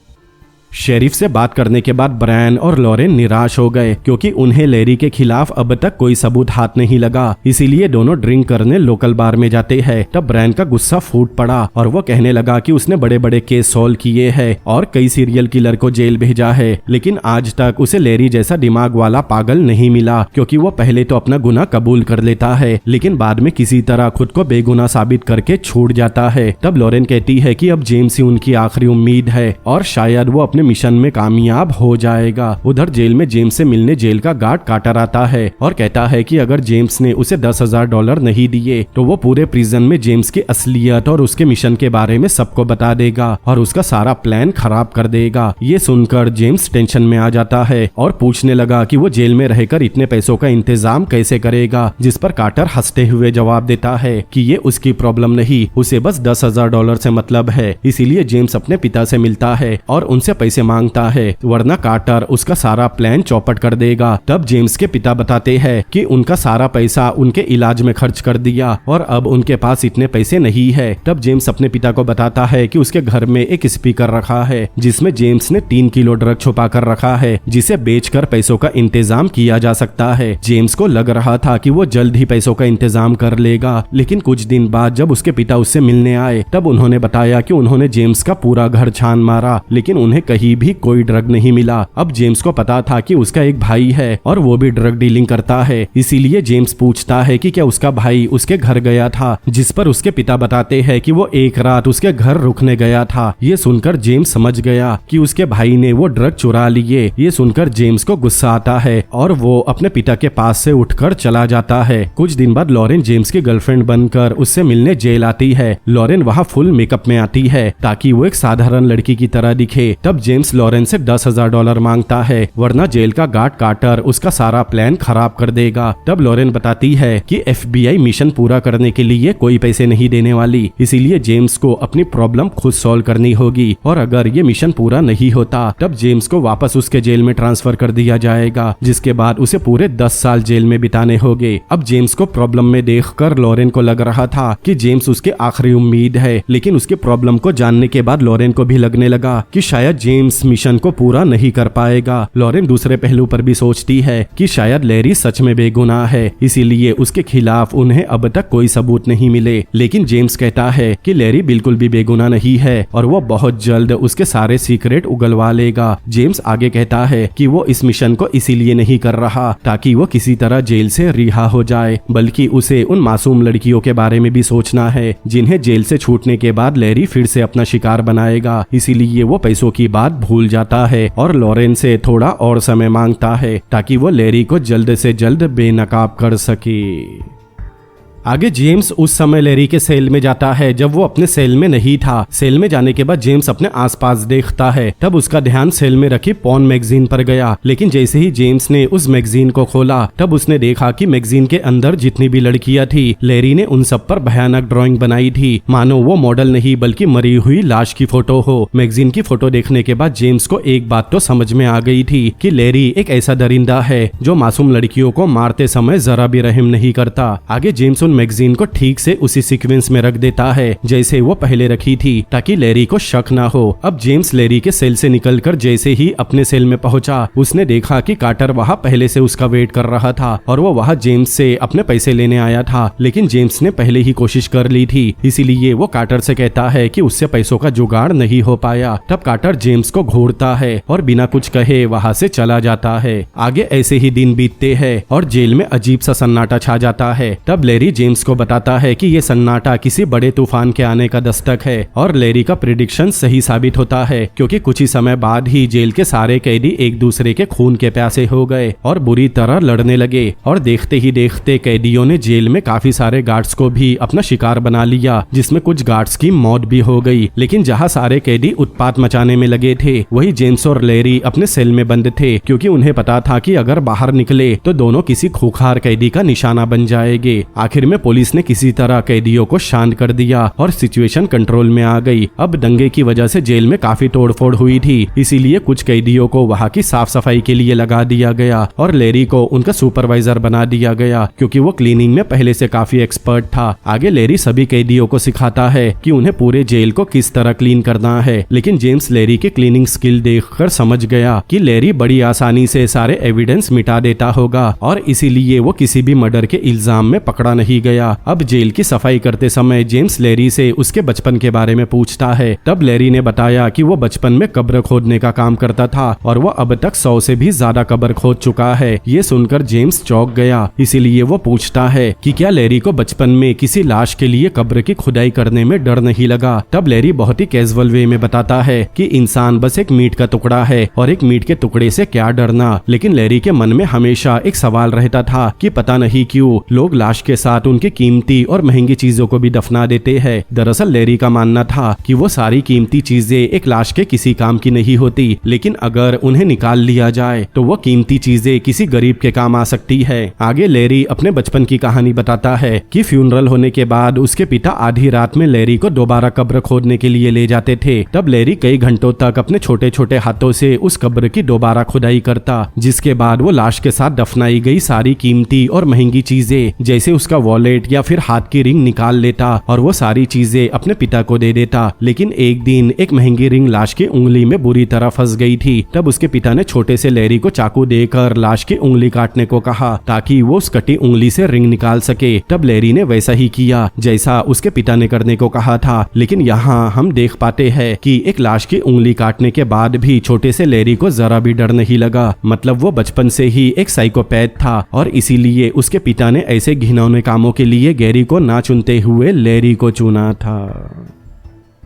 शेरिफ से बात करने के बाद ब्रायन और लॉरेन निराश हो गए क्योंकि उन्हें लैरी के खिलाफ अब तक कोई सबूत हाथ नहीं लगा। इसीलिए दोनों ड्रिंक करने लोकल बार में जाते हैं। तब ब्रायन का गुस्सा फूट पड़ा और वो कहने लगा कि उसने बड़े बड़े केस सॉल्व किए हैं और कई सीरियल किलर को जेल भेजा है, लेकिन आज तक उसे लैरी जैसा दिमाग वाला पागल नहीं मिला क्योंकि वो पहले तो अपना गुनाह कबूल कर लेता है लेकिन बाद में किसी तरह खुद को बेगुनाह साबित करके छूट जाता है। तब लॉरेन कहती है कि अब जेम्स ही उनकी आखिरी उम्मीद है और शायद वो अपने मिशन में कामयाब हो जाएगा। उधर जेल में जेम्स से मिलने जेल का गार्ड कार्टर आता है और कहता है कि अगर जेम्स ने उसे $10,000 नहीं दिए तो वो पूरे प्रिजन में जेम्स की असलियत और उसके मिशन के बारे में सबको बता देगा और उसका सारा प्लान खराब कर देगा। ये सुनकर जेम्स टेंशन में आ जाता है और पूछने लगा कि वो जेल में रहकर इतने पैसों का इंतजाम कैसे करेगा, जिस पर कार्टर हंसते हुए जवाब देता है कि ये उसकी प्रॉब्लम नहीं, उसे बस $10,000 से मतलब है। इसीलिए जेम्स अपने पिता से मिलता है और उनसे पैसे मांगता है, वरना कार्टर उसका सारा प्लान चौपट कर देगा। तब जेम्स के पिता बताते हैं कि उनका सारा पैसा उनके इलाज में खर्च कर दिया और अब उनके पास इतने पैसे नहीं है। तब जेम्स अपने पिता को बताता है कि उसके घर में एक स्पीकर रखा है जिसमें जेम्स ने 3 किलो ड्रग छुपा कर रखा है, जिसे बेचकर पैसों का इंतजाम किया जा सकता है। जेम्स को लग रहा था कि वो जल्द ही पैसों का इंतजाम कर लेगा, लेकिन कुछ दिन बाद जब उसके पिता उससे मिलने आए तब उन्होंने बताया कि उन्होंने जेम्स का पूरा घर छान मारा लेकिन उन्हें कहीं भी कोई ड्रग नहीं मिला। अब जेम्स को पता था कि उसका एक भाई है और वो भी ड्रग डीलिंग करता है, इसीलिए जेम्स पूछता है कि क्या उसका भाई उसके घर गया था, जिस पर उसके पिता बताते हैं कि वो एक रात उसके घर रुकने गया था। ये सुनकर जेम्स समझ गया कि उसके भाई ने वो ड्रग चुरा लिए। ये सुनकर जेम्स को गुस्सा आता है और वो अपने पिता के पास से उठकर चला जाता है। कुछ दिन बाद लॉरेन जेम्स की गर्लफ्रेंड बनकर उससे मिलने जेल आती है। लॉरेन वहाँ फुल मेकअप में आती है ताकि वो एक साधारण लड़की की तरह दिखे। तब जेम्स लॉरेन से $10,000 मांगता है, वरना जेल का गार्ड कार्टर उसका सारा प्लान खराब कर देगा। तब लॉरेन बताती है कि FBI मिशन पूरा करने के लिए कोई पैसे नहीं देने वाली, इसीलिए जेम्स को अपनी प्रॉब्लम खुद सॉल्व करनी होगी और अगर ये मिशन पूरा नहीं होता तब जेम्स को वापस उसके जेल में ट्रांसफर कर दिया जाएगा, जिसके बाद उसे पूरे 10 साल जेल में बिताने होंगे। अब जेम्स को प्रॉब्लम में देखकर लॉरेन को लग रहा था कि जेम्स उसकी आखिरी उम्मीद है, लेकिन उसकी प्रॉब्लम को जानने के बाद लॉरेन को भी लगने लगा कि शायद जेम्स मिशन को पूरा नहीं कर पाएगा। लॉरेन दूसरे पहलू पर भी सोचती है कि शायद लैरी सच में बेगुनाह है, इसीलिए उसके खिलाफ उन्हें अब तक कोई सबूत नहीं मिले। लेकिन जेम्स कहता है कि लैरी बिल्कुल भी बेगुनाह नहीं है और वो बहुत जल्द उसके सारे सीक्रेट उगलवा लेगा। जेम्स आगे कहता है कि वो इस मिशन को इसीलिए नहीं कर रहा ताकि वो किसी तरह जेल से रिहा हो जाए, बल्कि उसे उन मासूम लड़कियों के बारे में भी सोचना है जिन्हें जेल से छूटने के बाद लैरी फिर से अपना शिकार बनाएगा। इसीलिए वो पैसों की बात भूल जाता है और लॉरेन से थोड़ा और समय मांगता है ताकि वो लैरी को जल्द से जल्द बेनकाब कर सके। आगे जेम्स उस समय लेरी के सेल में जाता है जब वो अपने सेल में नहीं था। सेल में जाने के बाद जेम्स अपने आसपास देखता है, तब उसका ध्यान सेल में रखी पॉर्न मैगजीन पर गया। लेकिन जैसे ही जेम्स ने उस मैगजीन को खोला तब उसने देखा कि मैगजीन के अंदर जितनी भी लड़कियां थी लेरी ने उन सब पर भयानक ड्राइंग बनाई थी, मानो वो मॉडल नहीं बल्कि मरी हुई लाश की फोटो हो। मैगजीन की फोटो देखने के बाद जेम्स को एक बात तो समझ में आ गई थी कि लेरी एक ऐसा दरिंदा है जो मासूम लड़कियों को मारते समय जरा भी रहम नहीं करता। आगे जेम्स उन मैगजीन को ठीक से उसी सीक्वेंस में रख देता है जैसे वो पहले रखी थी, ताकि लेरी को शक ना हो। अब जेम्स लेरी के सेल से निकलकर जैसे ही अपने सेल में पहुंचा, उसने देखा कि कार्टर वहां पहले से उसका वेट कर रहा था और वो वहां जेम्स से अपने पैसे लेने आया था। लेकिन जेम्स ने पहले ही कोशिश कर ली थी, इसीलिए वो कार्टर से कहता है कि उससे पैसों का जुगाड़ नहीं हो पाया। तब कार्टर जेम्स को घूरता है और बिना कुछ कहे वहां से चला जाता है। आगे ऐसे ही दिन बीतते हैं और जेल में अजीब सा सन्नाटा छा जाता है। तब लेरी जेम्स को बताता है कि ये सन्नाटा किसी बड़े तूफान के आने का दस्तक है और लेरी का प्रिडिक्शन सही साबित होता है, क्योंकि कुछ ही समय बाद ही जेल के सारे कैदी एक दूसरे के खून के प्यासे हो गए और बुरी तरह लड़ने लगे। और देखते ही देखते कैदियों ने जेल में काफी सारे गार्ड्स को भी अपना शिकार बना लिया, जिसमें कुछ गार्ड्स की मौत भी हो गई। लेकिन जहां सारे कैदी उत्पात मचाने में लगे थे, वही जेम्स और लेरी अपने सेल में बंद थे, क्योंकि उन्हें पता था कि अगर बाहर निकले तो दोनों किसी खूंखार कैदी का निशाना बन जाएंगे। आखिर में पुलिस ने किसी तरह कैदियों को शांत कर दिया और सिचुएशन कंट्रोल में आ गई। अब दंगे की वजह से जेल में काफी तोड़फोड़ हुई थी, इसीलिए कुछ कैदियों को वहां की साफ सफाई के लिए लगा दिया गया और लेरी को उनका सुपरवाइजर बना दिया गया, क्योंकि वो क्लीनिंग में पहले से काफी एक्सपर्ट था। आगे लेरी सभी कैदियों को सिखाता है कि उन्हें पूरे जेल को किस तरह क्लीन करना है। लेकिन जेम्स लेरी के क्लीनिंग स्किल देखकर समझ गया कि लेरी बड़ी आसानी से सारे एविडेंस मिटा देता होगा और इसीलिए वो किसी भी मर्डर के इल्जाम में पकड़ा नहीं गया। अब जेल की सफाई करते समय जेम्स लेरी से उसके बचपन के बारे में पूछता है। तब लेरी ने बताया कि वो बचपन में कब्र खोदने का काम करता था और वो अब तक 100 से भी ज्यादा कब्र खोद चुका है। ये सुनकर जेम्स चौंक गया, इसीलिए वो पूछता है कि क्या लेरी को बचपन में किसी लाश के लिए कब्र की खुदाई करने में डर नहीं लगा। तब लेरी बहुत ही कैजुअल वे में बताता है कि इंसान बस एक मीट का टुकड़ा है और एक मीट के टुकड़े से क्या डरना। लेकिन लेरी के मन में हमेशा एक सवाल रहता था कि पता नहीं क्यों लोग लाश के साथ उनकी कीमती और महंगी चीजों को भी दफना देते हैं। दरअसल लेरी का मानना था कि वो सारी कीमती चीजें एक लाश के किसी काम की नहीं होती, लेकिन अगर उन्हें निकाल लिया जाए तो वो कीमती चीजें किसी गरीब के काम आ सकती है। आगे लेरी अपने बचपन की कहानी बताता है कि फ्यूनरल होने के बाद उसके पिता आधी रात में लेरी को दोबारा कब्र खोदने के लिए ले जाते थे। तब लेरी कई घंटों तक अपने छोटे छोटे हाथों से उस कब्र की दोबारा खुदाई करता, जिसके बाद वो लाश के साथ दफनाई गई सारी कीमती और महंगी चीजें जैसे उसका वॉलेट या फिर हाथ की रिंग निकाल लेता और वो सारी चीजें अपने पिता को दे देता। लेकिन एक दिन एक महंगी रिंग लाश की उंगली में बुरी तरह फंस गई थी। तब उसके पिता ने छोटे से लेरी को चाकू देकर लाश की उंगली काटने को कहा ताकि वो उस कटी उंगली से रिंग निकाल सके। तब लेरी ने वैसा ही किया जैसा उसके पिता ने करने को कहा था। लेकिन यहाँ हम देख पाते हैं कि एक लाश की उंगली काटने के बाद भी छोटे से लेरी को जरा भी डर नहीं लगा। मतलब वो बचपन से ही एक साइकोपैथ था और इसीलिए उसके पिता ने ऐसे घिनौने कामों के लिए गैरी को ना चुनते हुए लेरी को चुना था।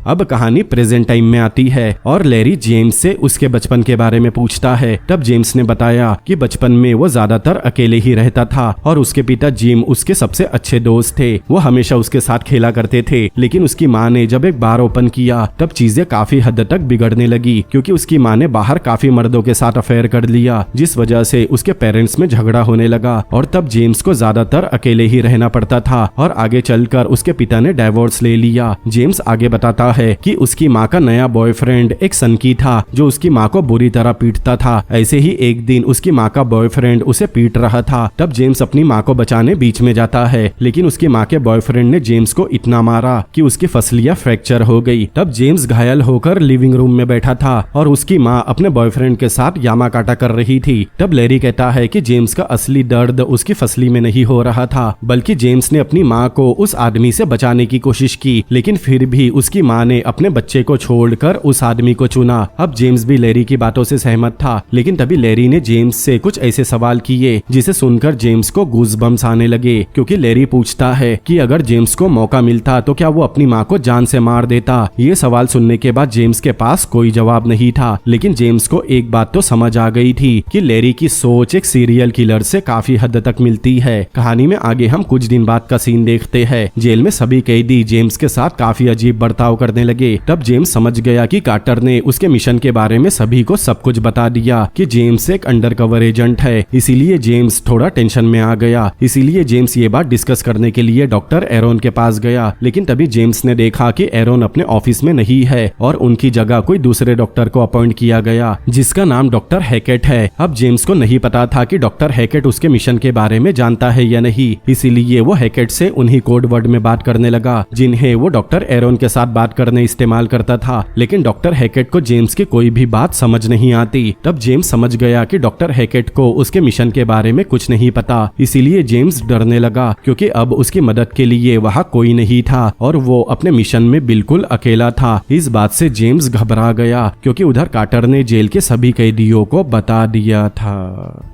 अब कहानी प्रेजेंट टाइम में आती है और लेरी जेम्स से उसके बचपन के बारे में पूछता है। तब जेम्स ने बताया कि बचपन में वो ज्यादातर अकेले ही रहता था और उसके पिता जिम उसके सबसे अच्छे दोस्त थे। वो हमेशा उसके साथ खेला करते थे। लेकिन उसकी माँ ने जब एक बार ओपन किया तब चीजें काफी हद तक बिगड़ने लगी, क्योंकि उसकी माँ ने बाहर काफी मर्दों के साथ अफेयर कर लिया, जिस वजह से उसके पेरेंट्स में झगड़ा होने लगा और तब जेम्स को ज्यादातर अकेले ही रहना पड़ता था और आगे चलकर उसके पिता ने डाइवोर्स ले लिया। जेम्स आगे बताता है कि उसकी माँ का नया बॉयफ्रेंड एक सनकी था जो उसकी माँ को बुरी तरह पीटता था। ऐसे ही एक दिन उसकी माँ का बॉयफ्रेंड उसे पीट रहा था। तब जेम्स अपनी माँ को बचाने बीच में जाता है, लेकिन उसकी माँ के बॉयफ्रेंड ने जेम्स को इतना मारा कि उसकी फसलियां फ्रैक्चर हो गई। तब जेम्स घायल होकर लिविंग रूम में बैठा था और उसकी माँ अपने बॉयफ्रेंड के साथ यामा काटा कर रही थी। तब लेरी कहता है कि जेम्स का असली दर्द उसकी फसली में नहीं हो रहा था, बल्कि जेम्स ने अपनी माँ को उस आदमी से बचाने की कोशिश की, लेकिन फिर भी उसकी माँ ने अपने बच्चे को छोड़कर उस आदमी को चुना। अब जेम्स भी लैरी की बातों से सहमत था, लेकिन तभी लैरी ने जेम्स से कुछ ऐसे सवाल किए जिसे सुनकर जेम्स को गूज़बम्स आने लगे, क्योंकि लैरी पूछता है कि अगर जेम्स को मौका मिलता तो क्या वो अपनी माँ को जान से मार देता। ये सवाल सुनने के बाद जेम्स के पास कोई जवाब नहीं था, लेकिन जेम्स को एक बात तो समझ आ गई थी कि लैरी की सोच एक सीरियल किलर से काफी हद तक मिलती है। कहानी में आगे हम कुछ दिन बाद का सीन देखते हैं। जेल में सभी कैदी जेम्स के साथ काफी अजीब बर्ताव करने लगे। तब जेम्स समझ गया कि कार्टर ने उसके मिशन के बारे में सभी को सब कुछ बता दिया कि जेम्स एक अंडरकवर एजेंट है। इसीलिए जेम्स थोड़ा टेंशन में आ गया। इसीलिए जेम्स ये बात डिस्कस करने के लिए डॉक्टर एरोन के पास गया, लेकिन तभी जेम्स ने देखा कि एरोन अपने ऑफिस में नहीं है और उनकी जगह कोई दूसरे डॉक्टर को अपॉइंट किया गया जिसका नाम डॉक्टर हैकेट है। अब जेम्स को नहीं पता था कि डॉक्टर हैकेट उसके मिशन के बारे में जानता है या नहीं, इसीलिए वो हैकेट से उन्हीं कोड वर्ड में बात करने लगा जिन्हें वो डॉक्टर एरोन के साथ बात करने इस्तेमाल करता था। लेकिन डॉक्टर हैकेट को जेम्स की कोई भी बात समझ नहीं आती। तब जेम्स समझ गया कि डॉक्टर हैकेट को उसके मिशन के बारे में कुछ नहीं पता। इसीलिए जेम्स डरने लगा, क्योंकि अब उसकी मदद के लिए वहाँ कोई नहीं था और वो अपने मिशन में बिल्कुल अकेला था। इस बात से जेम्स घबरा गया, क्योंकि उधर कार्टर ने जेल के सभी कैदियों को बता दिया था।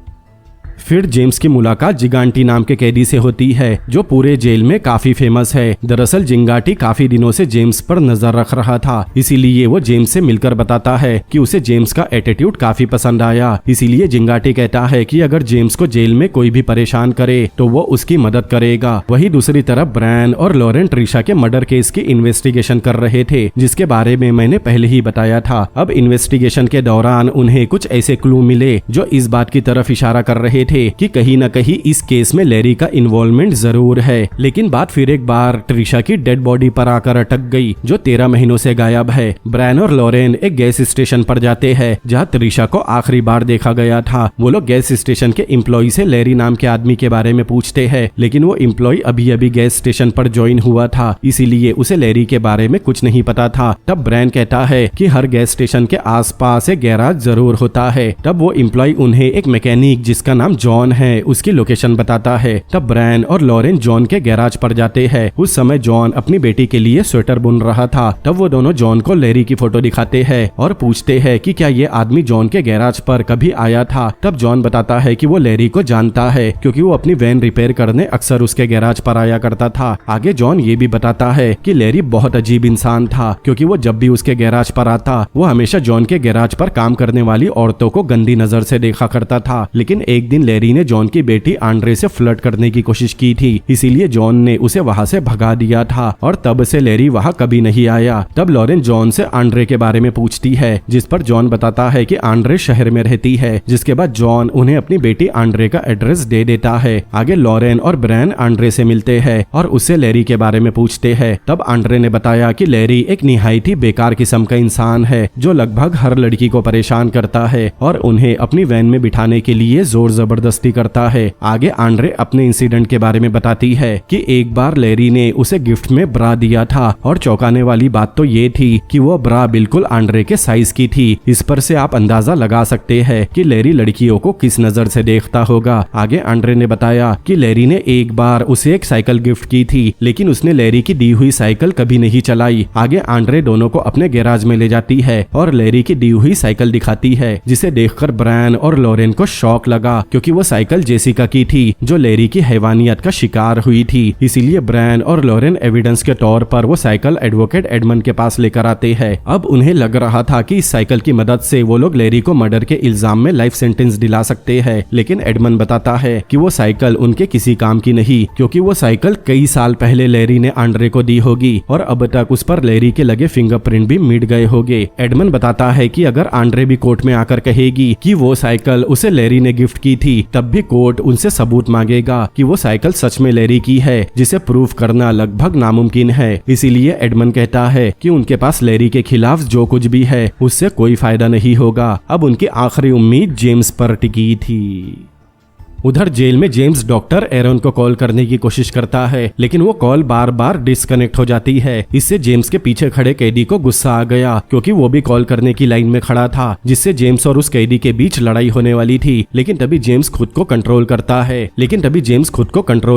फिर जेम्स की मुलाकात जिगांटी नाम के कैदी से होती है, जो पूरे जेल में काफी फेमस है। दरअसल जिंगाटी काफी दिनों से जेम्स पर नजर रख रहा था, इसीलिए वो जेम्स से मिलकर बताता है कि उसे जेम्स का एटीट्यूड काफी पसंद आया। इसीलिए जिंगाटी कहता है कि अगर जेम्स को जेल में कोई भी परेशान करे तो वो उसकी मदद करेगा। वहीं दूसरी तरफ ब्रायन और लॉरेन ट्रिशा के मर्डर केस की इन्वेस्टिगेशन कर रहे थे, जिसके बारे में मैंने पहले ही बताया था। अब इन्वेस्टिगेशन के दौरान उन्हें कुछ ऐसे क्लू मिले जो इस बात की तरफ इशारा कर रहे थे कि कहीं न कहीं इस केस में लैरी का इन्वॉल्वमेंट जरूर है। लेकिन बात फिर एक बार ट्रिशा की डेड बॉडी पर आकर अटक गई, जो 13 महीनों से गायब है। ब्रायन और लॉरेन एक गैस स्टेशन पर जाते हैं, जहां ट्रिशा को आखिरी बार देखा गया था। वो लोग गैस स्टेशन के एम्प्लॉय से लैरी नाम के आदमी के बारे में पूछते हैं, लेकिन वो एम्प्लॉय अभी अभी गैस स्टेशन पर ज्वाइन हुआ था, इसीलिए उसे लैरी के बारे में कुछ नहीं पता था। तब ब्रायन कहता है कि हर गैस स्टेशन के आसपास एक गैराज जरूर होता है। तब वो एम्प्लॉय उन्हें एक मैकेनिक जिसका नाम जॉन है उसकी लोकेशन बताता है। तब ब्रायन और लॉरेन जॉन के गैराज पर जाते हैं। उस समय जॉन अपनी बेटी के लिए स्वेटर बुन रहा था। तब वो दोनों जॉन को लैरी की फोटो दिखाते हैं और पूछते हैं कि क्या ये आदमी जॉन के गैराज पर कभी आया था। तब जॉन बताता है कि वो लैरी को जानता है, क्योंकि वो अपनी वैन रिपेयर करने अक्सर उसके गैराज पर आया करता था। आगे जॉन ये भी बताता है कि लैरी बहुत अजीब इंसान था, क्योंकि वो जब भी उसके गैराज पर आता वो हमेशा जॉन के गैराज पर काम करने वाली औरतों को गंदी नजर से देखा करता था। लेकिन एक दिन लैरी ने जॉन की बेटी आंड्रे से फ्लर्ट करने की कोशिश की थी, इसीलिए जॉन ने उसे वहां से भगा दिया था और तब से लैरी वहां कभी नहीं आया। तब लॉरेन जॉन से आंड्रे के बारे में पूछती है, जिस पर जॉन बताता है कि आंड्रे शहर में रहती है। जिसके बाद जॉन उन्हें अपनी बेटी आंड्रे का एड्रेस दे देता है। आगे लॉरेन और ब्रायन आंड्रे से मिलते हैं और उससे लैरी के बारे में पूछते हैं। तब आंड्रे ने बताया कि लैरी एक निहायत ही बेकार किस्म का इंसान है, जो लगभग हर लड़की को परेशान करता है और उन्हें अपनी वैन में बिठाने के लिए जोर जबरदस्ती करता है। आगे आंड्रे अपने इंसिडेंट के बारे में बताती है कि एक बार लैरी ने उसे गिफ्ट में ब्रा दिया था और चौंकाने वाली बात तो ये थी कि वो ब्रा बिल्कुल आंड्रे के साइज की थी। इस पर से आप अंदाजा लगा सकते हैं कि लैरी लड़कियों को किस नजर से देखता होगा। आगे आंड्रे ने बताया कि लैरी ने एक बार उसे एक साइकिल गिफ्ट की थी, लेकिन उसने लैरी की दी हुई साइकिल कभी नहीं चलाई। आगे आंड्रे दोनों को अपने गैराज में ले जाती है और लैरी की दी हुई साइकिल दिखाती है, जिसे देखकर ब्रायन और लॉरेन को शौक लगा, क्योंकि वो साइकिल जेसिका की थी, जो लैरी की हैवानियत का शिकार हुई थी। इसीलिए ब्रायन और लॉरेन एविडेंस के तौर पर वो साइकिल एडवोकेट एडमंड के पास लेकर आते हैं। अब उन्हें लग रहा था कि इस साइकिल की मदद से वो लोग लैरी को मर्डर के इल्जाम में लाइफ सेंटेंस दिला सकते हैं, लेकिन एडमंड बताता है कि वो साइकिल उनके किसी काम की नहीं, क्योंकि वो साइकिल कई साल पहले लैरी ने आंड्रे को दी होगी और अब तक उस पर लैरी के लगे फिंगरप्रिंट भी मिट गए होंगे। एडमंड बताता है कि अगर आंड्रे भी कोर्ट में आकर कहेगी कि वो साइकिल उसे लैरी ने गिफ्ट की थी, तब भी कोर्ट उनसे सबूत मांगेगा कि वो साइकिल सच में लैरी की है, जिसे प्रूफ करना लगभग नामुमकिन है। इसीलिए एडमंड कहता है कि उनके पास लैरी के खिलाफ जो कुछ भी है उससे कोई फायदा नहीं होगा। अब उनकी आखिरी उम्मीद जेम्स पर टिकी थी। उधर जेल में जेम्स डॉक्टर एरन को कॉल करने की कोशिश करता है, लेकिन वो कॉल बार बार डिस्कनेक्ट हो जाती है। इससे जेम्स के पीछे खड़े कैदी को गुस्सा आ गया, क्योंकि वो भी कॉल करने की लाइन में खड़ा था, जिससे जेम्स और उस कैदी के बीच लड़ाई होने वाली थी। लेकिन तभी जेम्स खुद को कंट्रोल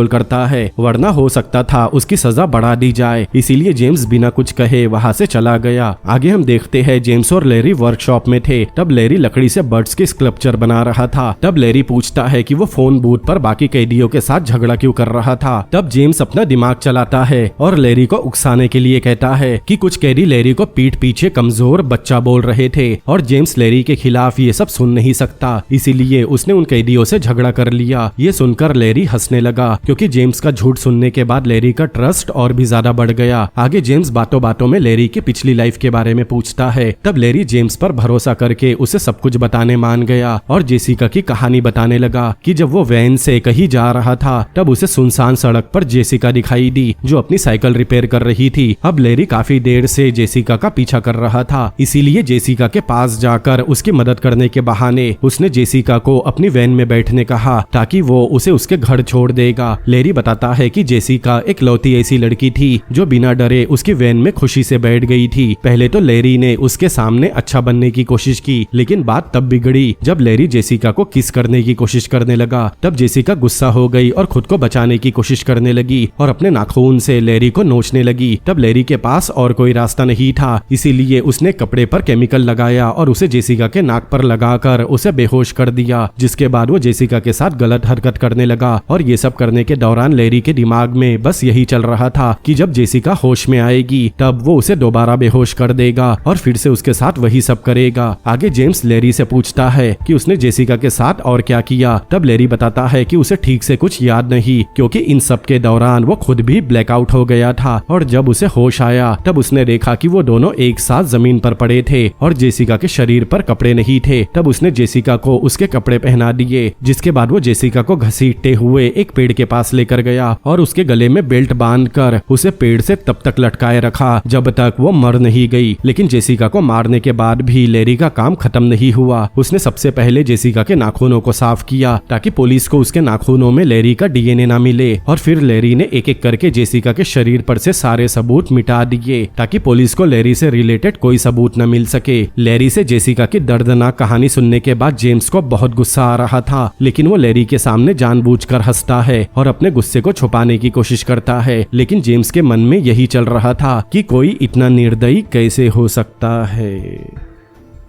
करता है, वरना हो सकता था उसकी सजा बढ़ा दी जाए। इसीलिए जेम्स बिना कुछ कहे वहां से चला गया। आगे हम देखते हैं जेम्स और लेरी वर्कशॉप में थे। तब लेरी लकड़ी से बर्ड्स के स्कल्पचर बना रहा था। तब लेरी पूछता है कि वो फोन बूथ पर बाकी कैदियों के साथ झगड़ा क्यों कर रहा था। तब जेम्स अपना दिमाग चलाता है और लेरी को उकसाने के लिए कहता है कि कुछ कैदी लेरी को पीठ पीछे कमजोर बच्चा बोल रहे थे और जेम्स लेरी के खिलाफ ये सब सुन नहीं सकता, इसीलिए उसने उन कैदियों से झगड़ा कर लिया। ये सुनकर लेरी हंसने लगा, क्योंकि जेम्स का झूठ सुनने के बाद लेरी का ट्रस्ट और भी ज्यादा बढ़ गया। आगे जेम्स बातों बातों में लेरी की पिछली लाइफ के बारे में पूछता है। तब लेरी जेम्स पर भरोसा करके उसे सब कुछ बताने मान गया और जेसिका की कहानी बताने लगा कि जब वो वैन से कहीं जा रहा था तब उसे सुनसान सड़क पर जेसिका दिखाई दी, जो अपनी साइकिल रिपेयर कर रही थी। अब लेरी काफी देर से जेसिका का पीछा कर रहा था, इसीलिए जेसिका के पास जाकर उसकी मदद करने के बहाने उसने जेसिका को अपनी वैन में बैठने कहा, ताकि वो उसे उसके घर छोड़ देगा। लेरी बताता है कि जेसिका एक लौती ऐसी लड़की थी जो बिना डरे उसकी वैन में खुशी से बैठ गई थी। पहले तो लेरी ने उसके सामने अच्छा बनने की कोशिश की, लेकिन बात तब बिगड़ी जब लेरी जेसिका को किस करने की कोशिश करने लगा। तब जेसिका गुस्सा हो गई और खुद को बचाने की कोशिश करने लगी और अपने नाखून से लेरी को नोचने लगी। तब लेरी के पास और कोई रास्ता नहीं था, इसीलिए उसने कपड़े पर केमिकल लगाया और उसे जेसिका के नाक पर लगाकर उसे बेहोश कर दिया, जिसके बाद वो जेसिका के साथ गलत हरकत करने लगा। और ये सब करने के दौरान लेरी के दिमाग में बस यही चल रहा था कि जब जेसिका होश में आएगी तब वो उसे दोबारा बेहोश कर देगा और फिर से उसके साथ वही सब करेगा। आगे जेम्स लेरी से पूछता है कि उसने जेसिका के साथ और क्या किया। तब लेरी बताता है कि उसे ठीक से कुछ याद नहीं, क्योंकि इन सब के दौरान वो खुद भी ब्लैकआउट हो गया था और जब उसे होश आया तब उसने देखा कि वो दोनों एक साथ जमीन पर पड़े थे और जेसिका के शरीर पर कपड़े नहीं थे। तब उसने जेसिका को उसके कपड़े पहना दिए, जिसके बाद वो जेसिका को घसीटते हुए एक पेड़ के पास लेकर गया और उसके गले में बेल्ट बांधकर उसे पेड़ से तब तक लटकाए रखा जब तक वो मर नहीं गई। लेकिन जेसिका को मारने के बाद भी लेरी का काम खत्म नहीं हुआ। उसने सबसे पहले जेसिका के नाखूनों को साफ किया ताकि पुलिस को उसके नाखूनों में लेरी का डीएनए ना मिले, और फिर लेरी ने एक एक करके जेसिका के शरीर पर से सारे सबूत मिटा दिए ताकि पुलिस को लेरी से रिलेटेड कोई सबूत न मिल सके। लेरी से जेसिका की दर्दनाक कहानी सुनने के बाद जेम्स को बहुत गुस्सा आ रहा था, लेकिन वो लेरी के सामने जानबूझकर हंसता है और अपने गुस्से को छुपाने की कोशिश करता है। लेकिन जेम्स के मन में यही चल रहा था कि कोई इतना निर्दयी कैसे हो सकता है।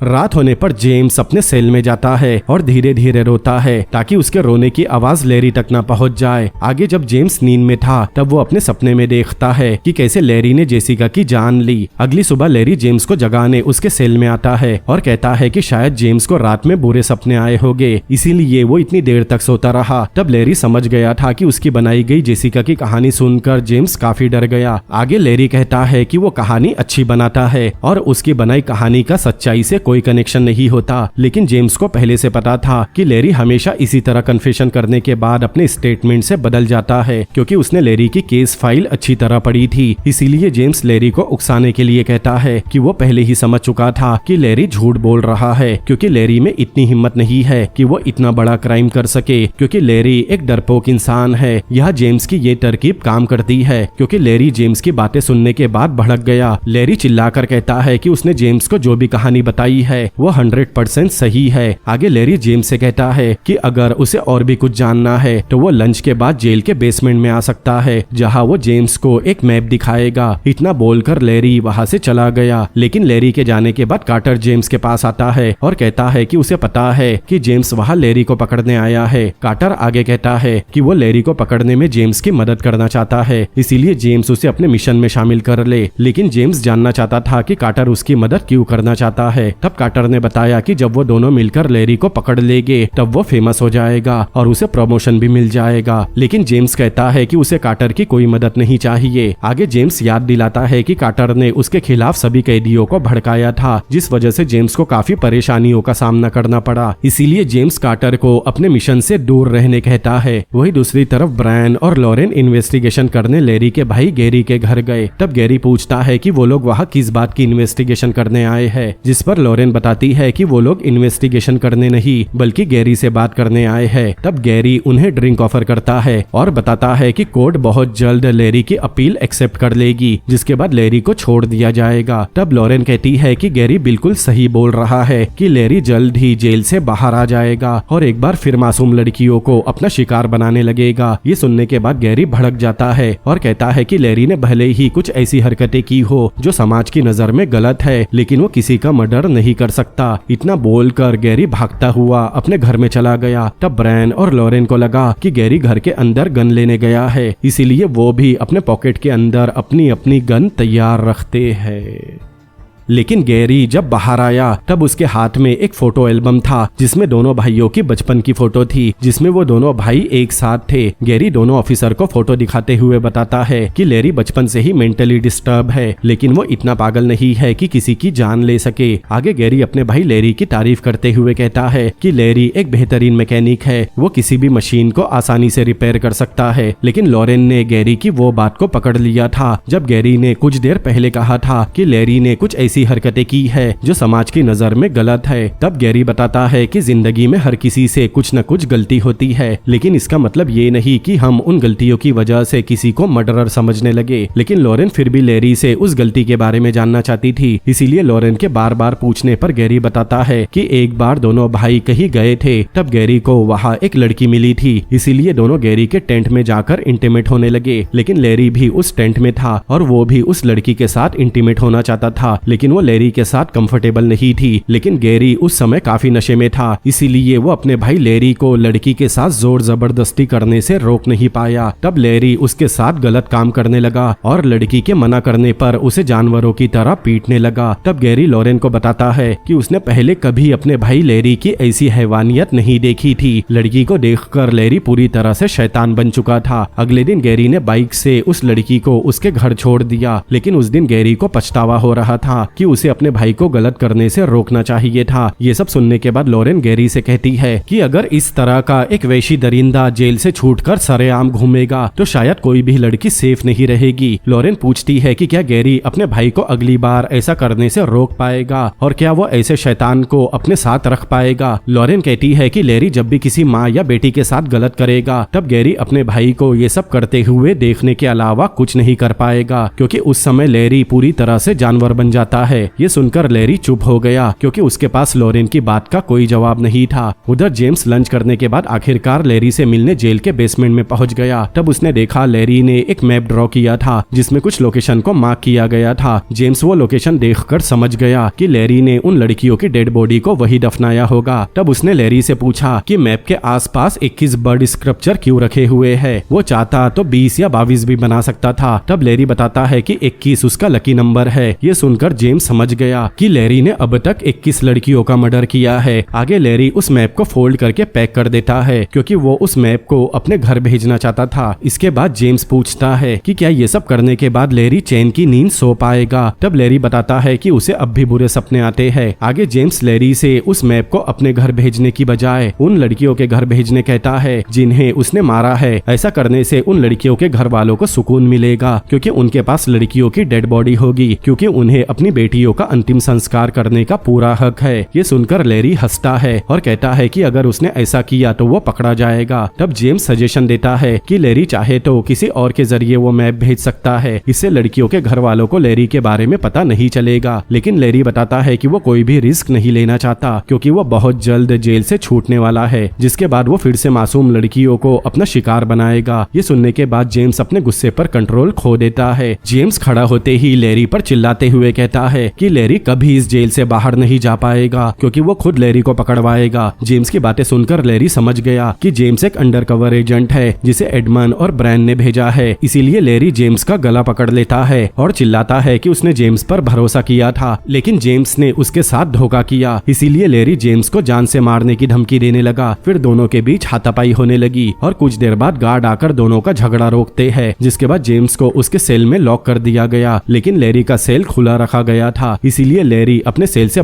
रात होने पर जेम्स अपने सेल में जाता है और धीरे धीरे रोता है ताकि उसके रोने की आवाज लेरी तक न पहुंच जाए। आगे जब जेम्स नींद में था तब वो अपने सपने में देखता है कि कैसे लेरी ने जेसिका की जान ली। अगली सुबह लेरी जेम्स को जगाने उसके सेल में आता है और कहता है कि शायद जेम्स को रात में बुरे सपने आए होंगे, इसीलिए वो इतनी देर तक सोता रहा। तब लेरी समझ गया था कि उसकी बनाई गई जेसिका की कहानी सुनकर जेम्स काफी डर गया। आगे लेरी कहता है कि वो कहानी अच्छी बनाता है और उसकी बनाई कहानी का सच्चाई से कोई कनेक्शन नहीं होता, लेकिन जेम्स को पहले से पता था कि लेरी हमेशा इसी तरह कन्फेशन करने के बाद अपने स्टेटमेंट से बदल जाता है, क्योंकि उसने लेरी की केस फाइल अच्छी तरह पढ़ी थी। इसीलिए जेम्स लेरी को उकसाने के लिए कहता है कि वो पहले ही समझ चुका था कि लेरी झूठ बोल रहा है, क्योंकि लेरी में इतनी हिम्मत नहीं है कि वो इतना बड़ा क्राइम कर सके, क्योंकि लेरी एक डरपोक इंसान है। यह जेम्स की ये तरकीब काम करती है, क्योंकि लेरी जेम्स की बातें सुनने के बाद भड़क गया। लेरी चिल्लाकर कहता है कि उसने जेम्स को जो भी कहानी बताई है वो 100% सही है। आगे लेरी जेम्स से कहता है कि अगर उसे और भी कुछ जानना है तो वो लंच के बाद जेल के बेसमेंट में आ सकता है, जहां वो जेम्स को एक मैप दिखाएगा। इतना बोलकर लेरी वहां से चला गया, लेकिन लेरी के जाने के बाद कार्टर जेम्स के पास आता है और कहता है कि उसे पता है कि जेम्स वहां लेरी को पकड़ने आया है। कार्टर आगे कहता है कि वो लेरी को पकड़ने में जेम्स की मदद करना चाहता है, इसीलिए जेम्स उसे अपने मिशन में शामिल कर ले। लेकिन जेम्स जानना चाहता था कि कार्टर उसकी मदद क्यों करना चाहता है। तब कार्टर ने बताया कि जब वो दोनों मिलकर लेरी को पकड़ लेंगे तब वो फेमस हो जाएगा और उसे प्रमोशन भी मिल जाएगा। लेकिन जेम्स कहता है कि उसे कार्टर की कोई मदद नहीं चाहिए। आगे जेम्स याद दिलाता है कि कार्टर ने उसके खिलाफ सभी कैदियों को भड़काया था, जिस वजह से जेम्स को काफी परेशानियों का सामना करना पड़ा। इसीलिए जेम्स कार्टर को अपने मिशन से दूर रहने कहता है। वही दूसरी तरफ ब्रायन और लॉरेन इन्वेस्टिगेशन करने लेरी के भाई गैरी के घर गए। तब गैरी पूछता है कि वो लोग वहाँ किस बात की इन्वेस्टिगेशन करने आए हैं, जिस पर लॉरेन लॉरेन बताती है कि वो लोग इन्वेस्टिगेशन करने नहीं बल्कि गैरी से बात करने आए हैं। तब गैरी उन्हें ड्रिंक ऑफर करता है और बताता है कि कोर्ट बहुत जल्द लैरी की अपील एक्सेप्ट कर लेगी, जिसके बाद लैरी को छोड़ दिया जाएगा। तब लॉरेन कहती है कि गैरी बिल्कुल सही बोल रहा है कि लैरी जल्द ही जेल से बाहर आ जाएगा और एक बार फिर मासूम लड़कियों को अपना शिकार बनाने लगेगा। ये सुनने के बाद गैरी भड़क जाता है और कहता है कि लैरी ने भले ही कुछ ऐसी हरकतें की हो जो समाज की नजर में गलत है, लेकिन वो किसी का मर्डर नहीं कर सकता। इतना बोलकर गैरी भागता हुआ अपने घर में चला गया। तब ब्रैन और लॉरेन को लगा कि गैरी घर के अंदर गन लेने गया है, इसीलिए वो भी अपने पॉकेट के अंदर अपनी अपनी गन तैयार रखते हैं। लेकिन गैरी जब बाहर आया तब उसके हाथ में एक फोटो एल्बम था जिसमें दोनों भाइयों की बचपन की फोटो थी, जिसमें वो दोनों भाई एक साथ थे। गैरी दोनों ऑफिसर को फोटो दिखाते हुए बताता है कि लैरी बचपन से ही मेंटली डिस्टर्ब है, लेकिन वो इतना पागल नहीं है कि किसी की जान ले सके। आगे गैरी अपने भाई लैरी की तारीफ करते हुए कहता है कि लैरी एक बेहतरीन मैकेनिक है, वो किसी भी मशीन को आसानी से रिपेयर कर सकता है। लेकिन लॉरेन ने गैरी की वो बात को पकड़ लिया था जब गैरी ने कुछ देर पहले कहा था कि लैरी ने कुछ ऐसी हरकतें की है जो समाज की नजर में गलत है। तब गैरी बताता है कि जिंदगी में हर किसी से कुछ न कुछ गलती होती है, लेकिन इसका मतलब ये नहीं कि हम उन गलतियों की वजह से किसी को मर्डरर समझने लगे। लेकिन लॉरेन फिर भी लैरी से उस गलती के बारे में जानना चाहती थी, इसीलिए लॉरेन के बार बार पूछने पर गैरी बताता है कि एक बार दोनों भाई कहीं गए थे, तब गैरी को वहाँ एक लड़की मिली थी, इसीलिए दोनों गैरी के टेंट में जाकर इंटीमेट होने लगे। लेकिन लैरी भी उस टेंट में था और वो भी उस लड़की के साथ इंटीमेट होना चाहता था, लेकिन वो लैरी के साथ कंफर्टेबल नहीं थी। लेकिन गैरी उस समय काफी नशे में था, इसीलिए वो अपने भाई लैरी को लड़की के साथ जोर जबरदस्ती करने से रोक नहीं पाया। तब लैरी उसके साथ गलत काम करने लगा और लड़की के मना करने पर उसे जानवरों की तरह पीटने लगा। तब गैरी लॉरेन को बताता है कि उसने पहले कभी अपने भाई लैरी की ऐसी हैवानियत नहीं देखी थी। लड़की को देखकर लैरी पूरी तरह से शैतान बन चुका था। अगले दिन गैरी ने बाइक से उस लड़की को उसके घर छोड़ दिया, लेकिन उस दिन गैरी को पछतावा हो रहा था कि उसे अपने भाई को गलत करने से रोकना चाहिए था। ये सब सुनने के बाद लॉरेन गैरी से कहती है कि अगर इस तरह का एक वैशी दरिंदा जेल से छूटकर सरेआम घूमेगा तो शायद कोई भी लड़की सेफ नहीं रहेगी। लॉरेन पूछती है कि क्या गैरी अपने भाई को अगली बार ऐसा करने से रोक पाएगा और क्या वो ऐसे शैतान को अपने साथ रख पाएगा। लॉरेन कहती है कि लैरी जब भी किसी माँ या बेटी के साथ गलत करेगा तब गैरी अपने भाई को ये सब करते हुए देखने के अलावा कुछ नहीं कर पाएगा, क्योंकि उस समय लैरी पूरी तरह से जानवर बन जाता है। ये सुनकर लैरी चुप हो गया क्योंकि उसके पास लॉरेन की बात का कोई जवाब नहीं था। उधर जेम्स लंच करने के बाद आखिरकार लैरी से मिलने जेल के बेसमेंट में पहुंच गया। तब उसने देखा लैरी ने एक मैप ड्रॉ किया था जिसमें कुछ लोकेशन को मार्क किया गया था। जेम्स वो लोकेशन देखकर समझ गया कि लैरी ने उन लड़कियों की डेड बॉडी को वही दफनाया होगा। तब उसने लैरी से पूछा कि मैप के आसपास 21 बर्ड स्क्रप्चर क्यों रखे हुए हैं। वो चाहता तो 20 या 22 भी बना सकता था। तब लैरी बताता है कि 21 उसका लकी नंबर है। ये सुनकर जेम्स समझ गया कि लैरी ने अब तक 21 लड़कियों का मर्डर किया है। आगे लैरी उस मैप को फोल्ड करके पैक कर देता है क्योंकि वो उस मैप को अपने घर भेजना चाहता था। इसके बाद जेम्स पूछता है कि क्या ये सब करने के बाद लैरी चैन की नींद सो पाएगा। तब लैरी बताता है कि उसे अब भी बुरे सपने आते हैं। आगे जेम्स लैरी से उस मैप को अपने घर भेजने की बजाय उन लड़कियों के घर भेजने कहता है जिन्हें उसने मारा है। ऐसा करने से उन लड़कियों के घर वालों को सुकून मिलेगा क्योंकि उनके पास लड़कियों की डेड बॉडी होगी, क्योंकि उन्हें अपनी बेटियों का अंतिम संस्कार करने का पूरा हक है। ये सुनकर लैरी हंसता है और कहता है कि अगर उसने ऐसा किया तो वो पकड़ा जाएगा। तब जेम्स सजेशन देता है कि लैरी चाहे तो किसी और के जरिए वो मैप भेज सकता है, इससे लड़कियों के घर वालों को लैरी के बारे में पता नहीं चलेगा। लेकिन लैरी बताता है कि वो कोई भी रिस्क नहीं लेना चाहता क्योंकि वो बहुत जल्द जेल से छूटने वाला है, जिसके बाद वो फिर से मासूम लड़कियों को अपना शिकार बनाएगा। ये सुनने के बाद जेम्स अपने गुस्से पर कंट्रोल खो देता है। जेम्स खड़ा होते ही लैरी पर चिल्लाते हुए कहता है कि लैरी कभी इस जेल से बाहर नहीं जा पाएगा क्योंकि वो खुद लैरी को पकड़वाएगा। जेम्स की बातें सुनकर लैरी समझ गया कि जेम्स एक अंडरकवर एजेंट है जिसे एडमन और ब्रैन ने भेजा है। इसीलिए लैरी जेम्स का गला पकड़ लेता है और चिल्लाता है कि उसने जेम्स पर भरोसा किया था, लेकिन जेम्स ने उसके साथ धोखा किया। इसीलिए लैरी जेम्स को जान से मारने की धमकी देने लगा। फिर दोनों के बीच हाथापाई होने लगी और कुछ देर बाद गार्ड आकर दोनों का झगड़ा रोकते हैं, जिसके बाद जेम्स को उसके सेल में लॉक कर दिया गया। लेकिन लैरी का सेल खुला रखा गया गया था। इसीलिए लैरी अपने सेल से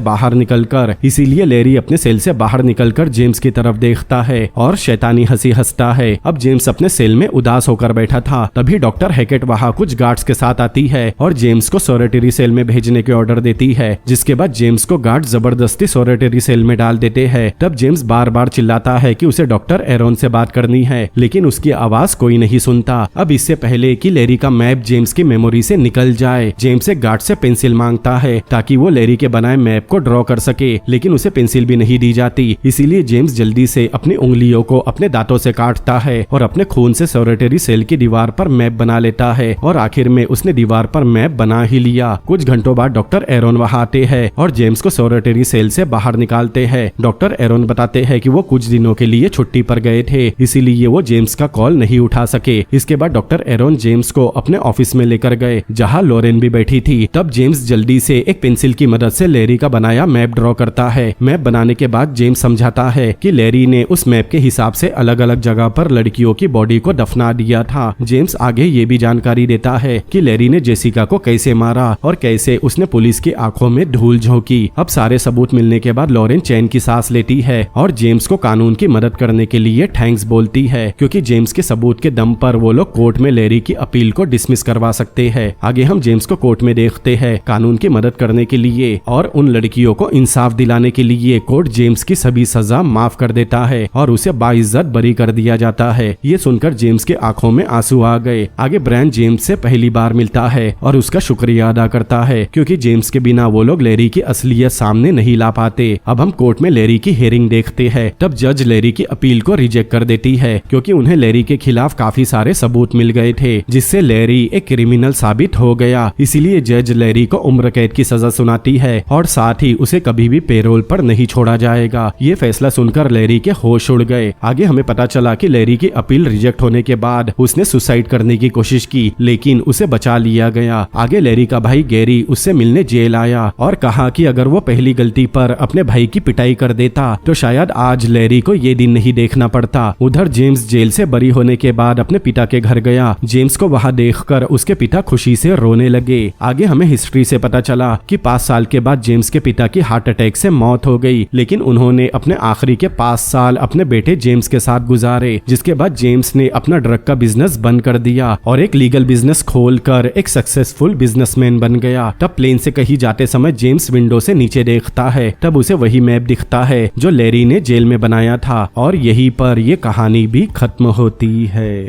बाहर निकलकर जेम्स की तरफ देखता है और शैतानी हंसी हंसता है। अब जेम्स अपने सेल में उदास होकर बैठा था। तभी डॉक्टर हैकेट वहाँ कुछ गार्ड्स के साथ आती है और जेम्स को सोरेटरी सेल में भेजने के ऑर्डर देती है, जिसके बाद जेम्स को गार्ड जबरदस्ती सोरेटरी सेल में डाल देते हैं। तब जेम्स बार बार चिल्लाता है कि उसे डॉक्टर एरोन से बात करनी है, लेकिन उसकी आवाज कोई नहीं सुनता। अब इससे पहले कि लैरी का मैप जेम्स की मेमोरी से निकल जाए, जेम्स एक गार्ड से पेंसिल मांगता है ताकि वो लैरी के बनाए मैप को ड्रॉ कर सके, लेकिन उसे पेंसिल भी नहीं दी जाती। इसीलिए जेम्स जल्दी से अपनी उंगलियों को अपने दांतों से काटता है और अपने खून से सोरेटरी सेल की दीवार पर मैप बना लेता है और आखिर में उसने दीवार पर मैप बना ही लिया। कुछ घंटों बाद डॉक्टर एरोन वहाँ आते हैं और जेम्स को सोरेटरी सेल से बाहर निकालते हैं। डॉक्टर एरोन बताते हैं कि वो कुछ दिनों के लिए छुट्टी पर गए थे, इसीलिए वो जेम्स का कॉल नहीं उठा सके। इसके बाद डॉक्टर एरोन जेम्स को अपने ऑफिस में लेकर गए, जहाँ लॉरेन भी बैठी थी। तब जेम्स जल्दी से एक पेंसिल की मदद से लैरी का बनाया मैप ड्रॉ करता है। मैप बनाने के बाद जेम्स समझाता है कि लैरी ने उस मैप के हिसाब से अलग अलग जगह पर लड़कियों की बॉडी को दफना दिया था। जेम्स आगे ये भी जानकारी देता है कि लैरी ने जेसिका को कैसे मारा और कैसे उसने पुलिस की आंखों में धूल झोंकी। अब सारे सबूत मिलने के बाद लॉरेन चैन की सांस लेती है और जेम्स को कानून की मदद करने के लिए थैंक्स बोलती है, क्योंकि जेम्स के सबूत के दम पर वो लोग कोर्ट में लैरी की अपील को डिसमिस करवा सकते हैं। आगे हम जेम्स को कोर्ट में देखते हैं। कानून की मदद करने के लिए और उन लड़कियों को इंसाफ दिलाने के लिए कोर्ट जेम्स की सभी सजा माफ कर देता है और उसे बाइज्जत बरी कर दिया जाता है। ये सुनकर जेम्स के आंखों में आंसू आ गए। आगे ब्रैन जेम्स से पहली बार मिलता है और उसका शुक्रिया अदा करता है, क्योंकि जेम्स के बिना वो लोग लैरी की असलियत सामने नहीं ला पाते। अब हम कोर्ट में लैरी की हियरिंग देखते हैं। तब जज लैरी की अपील को रिजेक्ट कर देती है, क्योंकि उन्हें लैरी के खिलाफ काफी सारे सबूत मिल गए थे, जिससे लैरी एक क्रिमिनल साबित हो गया। इसीलिए जज लैरी को उम्र कैद की सजा सुनाती है और साथ ही उसे कभी भी पेरोल पर नहीं छोड़ा जाएगा। ये फैसला सुनकर लैरी के होश उड़ गए। आगे हमें पता चला कि लैरी की अपील रिजेक्ट होने के बाद उसने सुसाइड करने की कोशिश की, लेकिन उसे बचा लिया गया। आगे लैरी का भाई गैरी उससे मिलने जेल आया और कहा कि अगर वो पहली गलती पर अपने भाई की पिटाई कर देता तो शायद आज लैरी को ये दिन नहीं देखना पड़ता। उधर जेम्स जेल से बरी होने के बाद अपने पिता के घर गया। जेम्स को वहाँ देखकर उसके पिता खुशी से रोने लगे। आगे हमें हिस्ट्री से पता चला कि 5 साल के बाद जेम्स के पिता की हार्ट अटैक से मौत हो गई, लेकिन उन्होंने अपने आखिरी के 5 साल अपने बेटे जेम्स के साथ गुजारे, जिसके बाद जेम्स ने अपना ड्रग का बिजनेस बंद कर दिया और एक लीगल बिजनेस खोलकर एक सक्सेसफुल बिजनेसमैन बन गया। तब प्लेन से कहीं जाते समय जेम्स विंडो से नीचे देखता है। तब उसे वही मैप दिखता है जो लैरी ने जेल में बनाया था और यहीं पर ये कहानी भी खत्म होती है।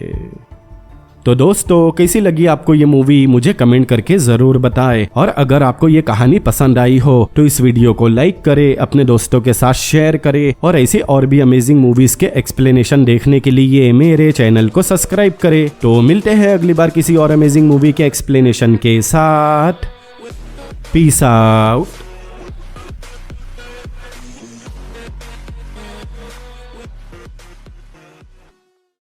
तो दोस्तों, कैसी लगी आपको ये मूवी मुझे कमेंट करके जरूर बताएं। और अगर आपको ये कहानी पसंद आई हो तो इस वीडियो को लाइक करें, अपने दोस्तों के साथ शेयर करें और ऐसी और भी अमेजिंग मूवीज के एक्सप्लेनेशन देखने के लिए मेरे चैनल को सब्सक्राइब करें। तो मिलते हैं अगली बार किसी और अमेजिंग मूवी के एक्सप्लेनेशन के साथ। Peace out.